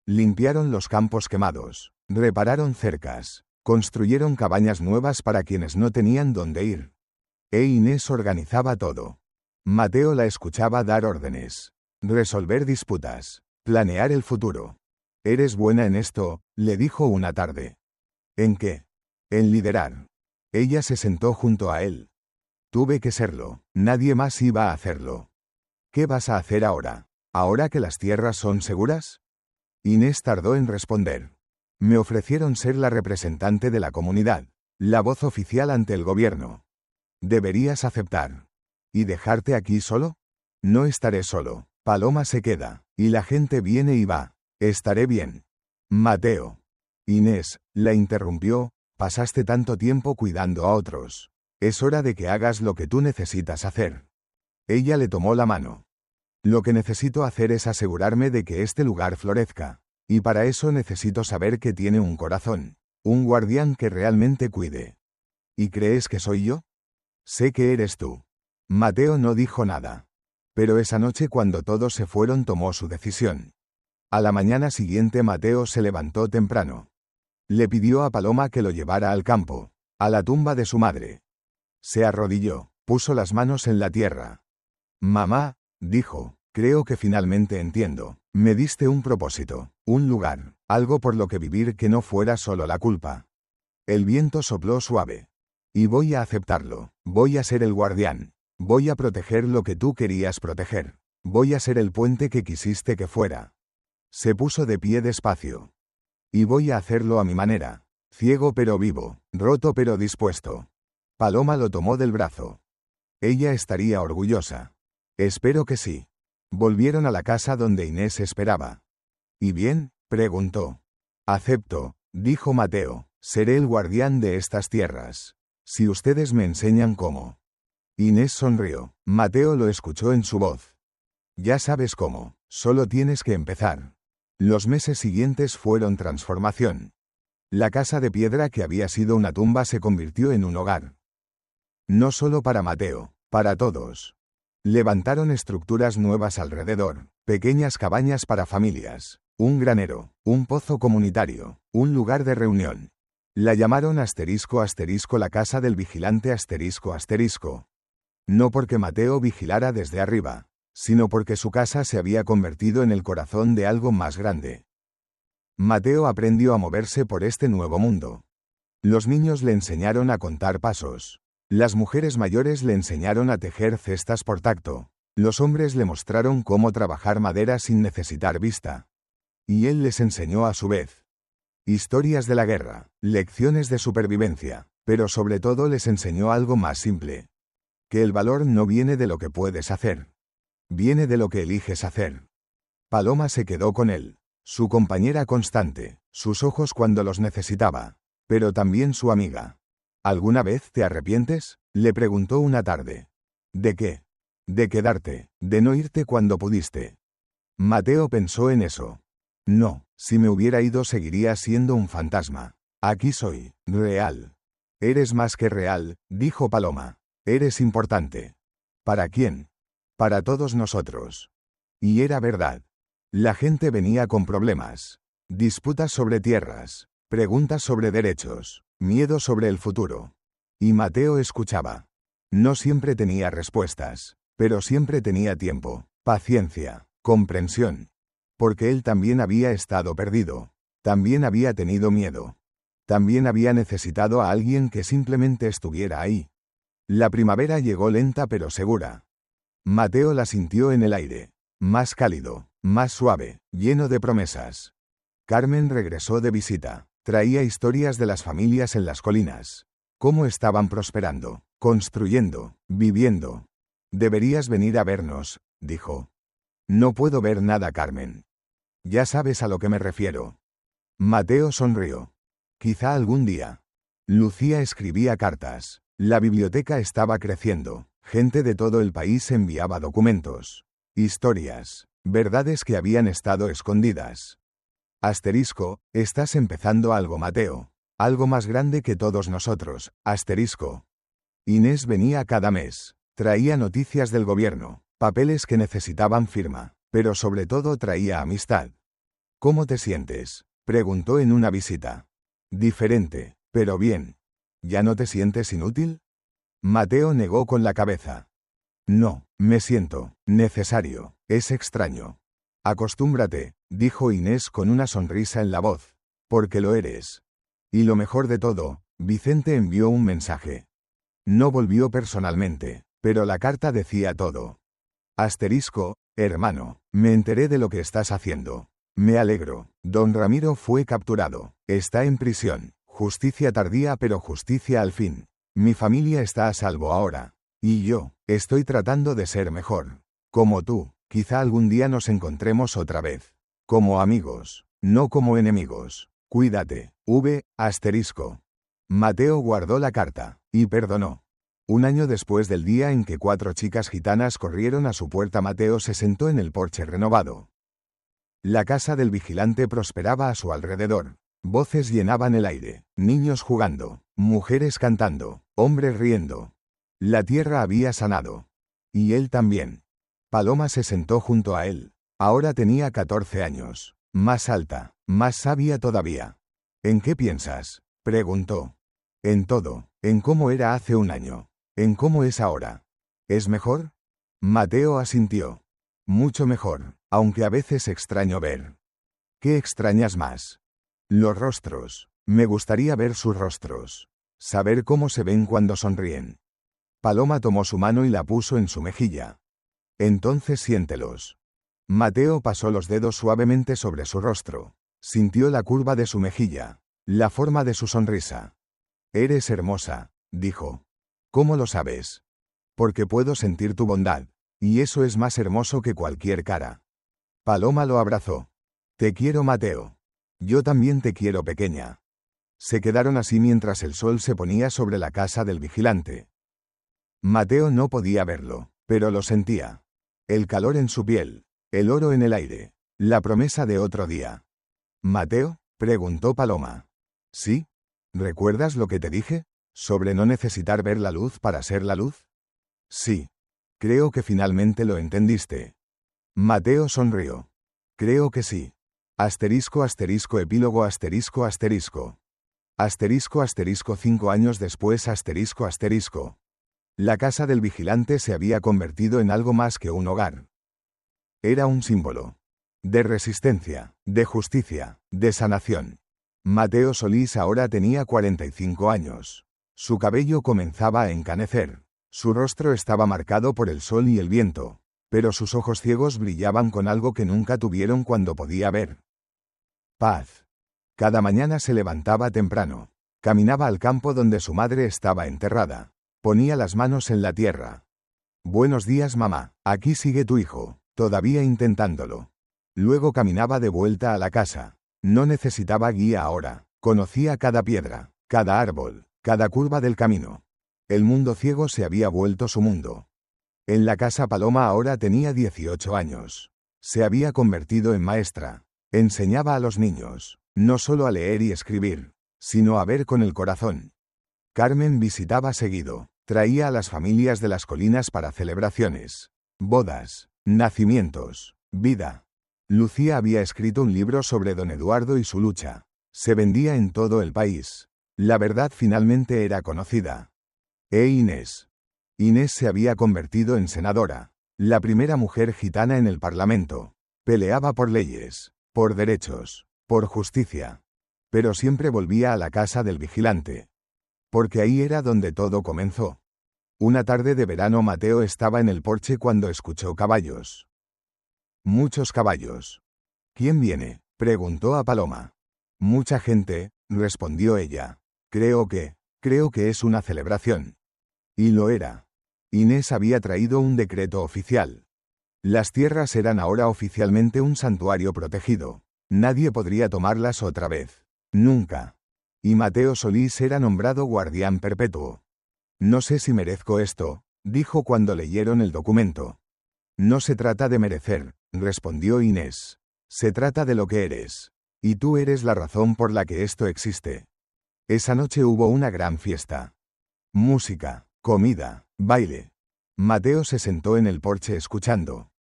Limpiaron los campos quemados. Repararon cercas. Construyeron cabañas nuevas para quienes no tenían dónde ir. Inés organizaba todo. Mateo la escuchaba dar órdenes. Resolver disputas. Planear el futuro. Eres buena en esto, le dijo una tarde. ¿En qué? En liderar. Ella se sentó junto a él. Tuve que serlo. Nadie más iba a hacerlo. ¿Qué vas a hacer ahora? ¿Ahora que las tierras son seguras? Inés tardó en responder. Me ofrecieron ser la representante de la comunidad, la voz oficial ante el gobierno. ¿Deberías aceptar? ¿Y dejarte aquí solo? No estaré solo. Paloma se queda, y la gente viene y va. Estaré bien. Mateo. Inés, la interrumpió, pasaste tanto tiempo cuidando a otros. Es hora de que hagas lo que tú necesitas hacer. Ella le tomó la mano. Lo que necesito hacer es asegurarme de que este lugar florezca. Y para eso necesito saber que tiene un corazón. Un guardián que realmente cuide. ¿Y crees que soy yo? Sé que eres tú. Mateo no dijo nada. Pero esa noche cuando todos se fueron tomó su decisión. A la mañana siguiente Mateo se levantó temprano. Le pidió a Paloma que lo llevara al campo, a la tumba de su madre. Se arrodilló, puso las manos en la tierra. Mamá, dijo, creo que finalmente entiendo. Me diste un propósito, un lugar, algo por lo que vivir que no fuera solo la culpa. El viento sopló suave. Y voy a aceptarlo, voy a ser el guardián. Voy a proteger lo que tú querías proteger. Voy a ser el puente que quisiste que fuera. Se puso de pie despacio. Y voy a hacerlo a mi manera. Ciego pero vivo, roto pero dispuesto. Paloma lo tomó del brazo. Ella estaría orgullosa. Espero que sí. Volvieron a la casa donde Inés esperaba. ¿Y bien?, preguntó. Acepto, dijo Mateo. Seré el guardián de estas tierras. Si ustedes me enseñan cómo. Inés sonrió. Mateo lo escuchó en su voz. Ya sabes cómo, solo tienes que empezar. Los meses siguientes fueron transformación. La casa de piedra que había sido una tumba se convirtió en un hogar. No solo para Mateo, para todos. Levantaron estructuras nuevas alrededor, pequeñas cabañas para familias, un granero, un pozo comunitario, un lugar de reunión. La llamaron *** la casa del vigilante ***. No porque Mateo vigilara desde arriba, sino porque su casa se había convertido en el corazón de algo más grande. Mateo aprendió a moverse por este nuevo mundo. Los niños le enseñaron a contar pasos. Las mujeres mayores le enseñaron a tejer cestas por tacto. Los hombres le mostraron cómo trabajar madera sin necesitar vista. Y él les enseñó a su vez. Historias de la guerra, lecciones de supervivencia, pero sobre todo les enseñó algo más simple. Que el valor no viene de lo que puedes hacer. Viene de lo que eliges hacer. Paloma se quedó con él, su compañera constante, sus ojos cuando los necesitaba, pero también su amiga. ¿Alguna vez te arrepientes?, le preguntó una tarde. ¿De qué? De quedarte, de no irte cuando pudiste. Mateo pensó en eso. No, si me hubiera ido seguiría siendo un fantasma. Aquí soy, real. Eres más que real, dijo Paloma. Eres importante. ¿Para quién? Para todos nosotros. Y era verdad. La gente venía con problemas. Disputas sobre tierras, preguntas sobre derechos, miedo sobre el futuro. Y Mateo escuchaba. No siempre tenía respuestas, pero siempre tenía tiempo, paciencia, comprensión. Porque él también había estado perdido. También había tenido miedo. También había necesitado a alguien que simplemente estuviera ahí. La primavera llegó lenta pero segura. Mateo la sintió en el aire. Más cálido, más suave, lleno de promesas. Carmen regresó de visita. Traía historias de las familias en las colinas. Cómo estaban prosperando, construyendo, viviendo. Deberías venir a vernos, dijo. No puedo ver nada, Carmen. Ya sabes a lo que me refiero. Mateo sonrió. Quizá algún día. Lucía escribía cartas. La biblioteca estaba creciendo. Gente de todo el país enviaba documentos. Historias. Verdades que habían estado escondidas. Asterisco, estás empezando algo, Mateo. Algo más grande que todos nosotros. Asterisco. Inés venía cada mes. Traía noticias del gobierno. Papeles que necesitaban firma. Pero sobre todo traía amistad. ¿Cómo te sientes?, preguntó en una visita. Diferente, pero bien. ¿Ya no te sientes inútil? Mateo negó con la cabeza. No, me siento necesario. Es extraño. Acostúmbrate, dijo Inés con una sonrisa en la voz. Porque lo eres. Y lo mejor de todo, Vicente envió un mensaje. No volvió personalmente, pero la carta decía todo. Asterisco, hermano, me enteré de lo que estás haciendo. Me alegro. Don Ramiro fue capturado. Está en prisión. Justicia tardía pero justicia al fin. Mi familia está a salvo ahora. Y yo, estoy tratando de ser mejor. Como tú, quizá algún día nos encontremos otra vez. Como amigos, no como enemigos. Cuídate. **. Mateo guardó la carta, y perdonó. Un año después del día en que 4 chicas gitanas corrieron a su puerta, Mateo se sentó en el porche renovado. La casa del vigilante prosperaba a su alrededor. Voces llenaban el aire, niños jugando, mujeres cantando, hombres riendo. La tierra había sanado. Y él también. Paloma se sentó junto a él. Ahora tenía 14 años. Más alta, más sabia todavía. ¿En qué piensas?, preguntó. En todo, en cómo era hace un año. En cómo es ahora. ¿Es mejor? Mateo asintió. Mucho mejor, aunque a veces extraño ver. ¿Qué extrañas más? Los rostros. Me gustaría ver sus rostros. Saber cómo se ven cuando sonríen. Paloma tomó su mano y la puso en su mejilla. Entonces siéntelos. Mateo pasó los dedos suavemente sobre su rostro. Sintió la curva de su mejilla, la forma de su sonrisa. Eres hermosa, dijo. ¿Cómo lo sabes? Porque puedo sentir tu bondad, y eso es más hermoso que cualquier cara. Paloma lo abrazó. Te quiero, Mateo. Yo también te quiero, pequeña. Se quedaron así mientras el sol se ponía sobre la casa del vigilante. Mateo no podía verlo, pero lo sentía. El calor en su piel, el oro en el aire, la promesa de otro día. ¿Mateo?, preguntó Paloma. ¿Sí? ¿Recuerdas lo que te dije? ¿Sobre no necesitar ver la luz para ser la luz? Sí. Creo que finalmente lo entendiste. Mateo sonrió. Creo que sí. **epílogo **. 5 años después **. La casa del vigilante se había convertido en algo más que un hogar. Era un símbolo. De resistencia, de justicia, de sanación. Mateo Solís ahora tenía 45 años. Su cabello comenzaba a encanecer. Su rostro estaba marcado por el sol y el viento, pero sus ojos ciegos brillaban con algo que nunca tuvieron cuando podía ver. Paz. Cada mañana se levantaba temprano. Caminaba al campo donde su madre estaba enterrada. Ponía las manos en la tierra. Buenos días, mamá. Aquí sigue tu hijo, todavía intentándolo. Luego caminaba de vuelta a la casa. No necesitaba guía ahora. Conocía cada piedra, cada árbol, cada curva del camino. El mundo ciego se había vuelto su mundo. En la casa Paloma ahora tenía 18 años. Se había convertido en maestra. Enseñaba a los niños, no solo a leer y escribir, sino a ver con el corazón. Carmen visitaba seguido. Traía a las familias de las colinas para celebraciones, bodas, nacimientos, vida. Lucía había escrito un libro sobre don Eduardo y su lucha. Se vendía en todo el país. La verdad finalmente era conocida. Inés. Inés se había convertido en senadora. La primera mujer gitana en el Parlamento. Peleaba por leyes, por derechos, por justicia. Pero siempre volvía a la casa del vigilante. Porque ahí era donde todo comenzó. Una tarde de verano Mateo estaba en el porche cuando escuchó caballos. Muchos caballos. ¿Quién viene?, preguntó a Paloma. Mucha gente, respondió ella. Creo que es una celebración. Y lo era. Inés había traído un decreto oficial. Las tierras eran ahora oficialmente un santuario protegido. Nadie podría tomarlas otra vez. Nunca. Y Mateo Solís era nombrado guardián perpetuo. No sé si merezco esto, dijo cuando leyeron el documento. No se trata de merecer, respondió Inés. Se trata de lo que eres. Y tú eres la razón por la que esto existe. Esa noche hubo una gran fiesta. Música, comida, baile. Mateo se sentó en el porche escuchando.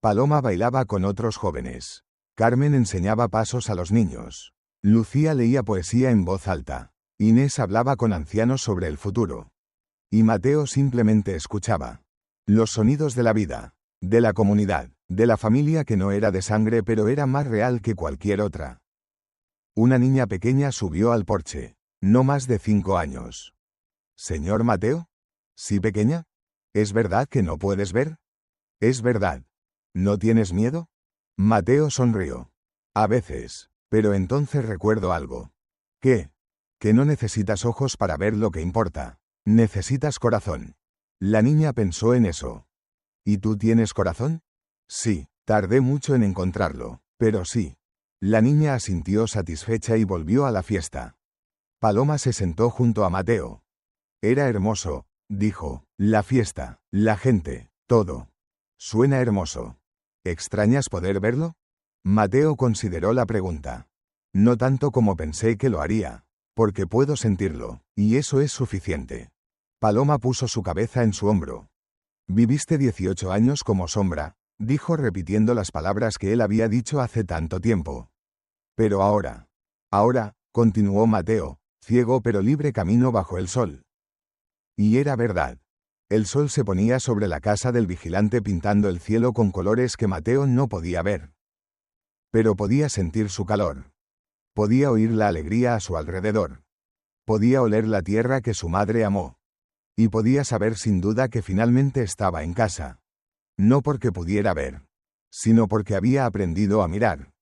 Paloma bailaba con otros jóvenes. Carmen enseñaba pasos a los niños. Lucía leía poesía en voz alta. Inés hablaba con ancianos sobre el futuro. Y Mateo simplemente escuchaba. Los sonidos de la vida, de la comunidad, de la familia que no era de sangre pero era más real que cualquier otra. Una niña pequeña subió al porche. No más de 5 años. ¿Señor Mateo? ¿Sí, pequeña? ¿Es verdad que no puedes ver? Es verdad. ¿No tienes miedo? Mateo sonrió. A veces. Pero entonces recuerdo algo. ¿Qué? Que no necesitas ojos para ver lo que importa. Necesitas corazón. La niña pensó en eso. ¿Y tú tienes corazón? Sí, tardé mucho en encontrarlo, pero sí. La niña asintió satisfecha y volvió a la fiesta. Paloma se sentó junto a Mateo. Era hermoso, dijo. La fiesta, la gente, todo. Suena hermoso. ¿Extrañas poder verlo? Mateo consideró la pregunta. No tanto como pensé que lo haría, porque puedo sentirlo, y eso es suficiente. Paloma puso su cabeza en su hombro. Viviste 18 años como sombra, dijo repitiendo las palabras que él había dicho hace tanto tiempo. Pero ahora, continuó Mateo, ciego pero libre camino bajo el sol. Y era verdad. El sol se ponía sobre la casa del vigilante pintando el cielo con colores que Mateo no podía ver. Pero podía sentir su calor. Podía oír la alegría a su alrededor. Podía oler la tierra que su madre amó. Y podía saber sin duda que finalmente estaba en casa. No porque pudiera ver, sino porque había aprendido a mirar.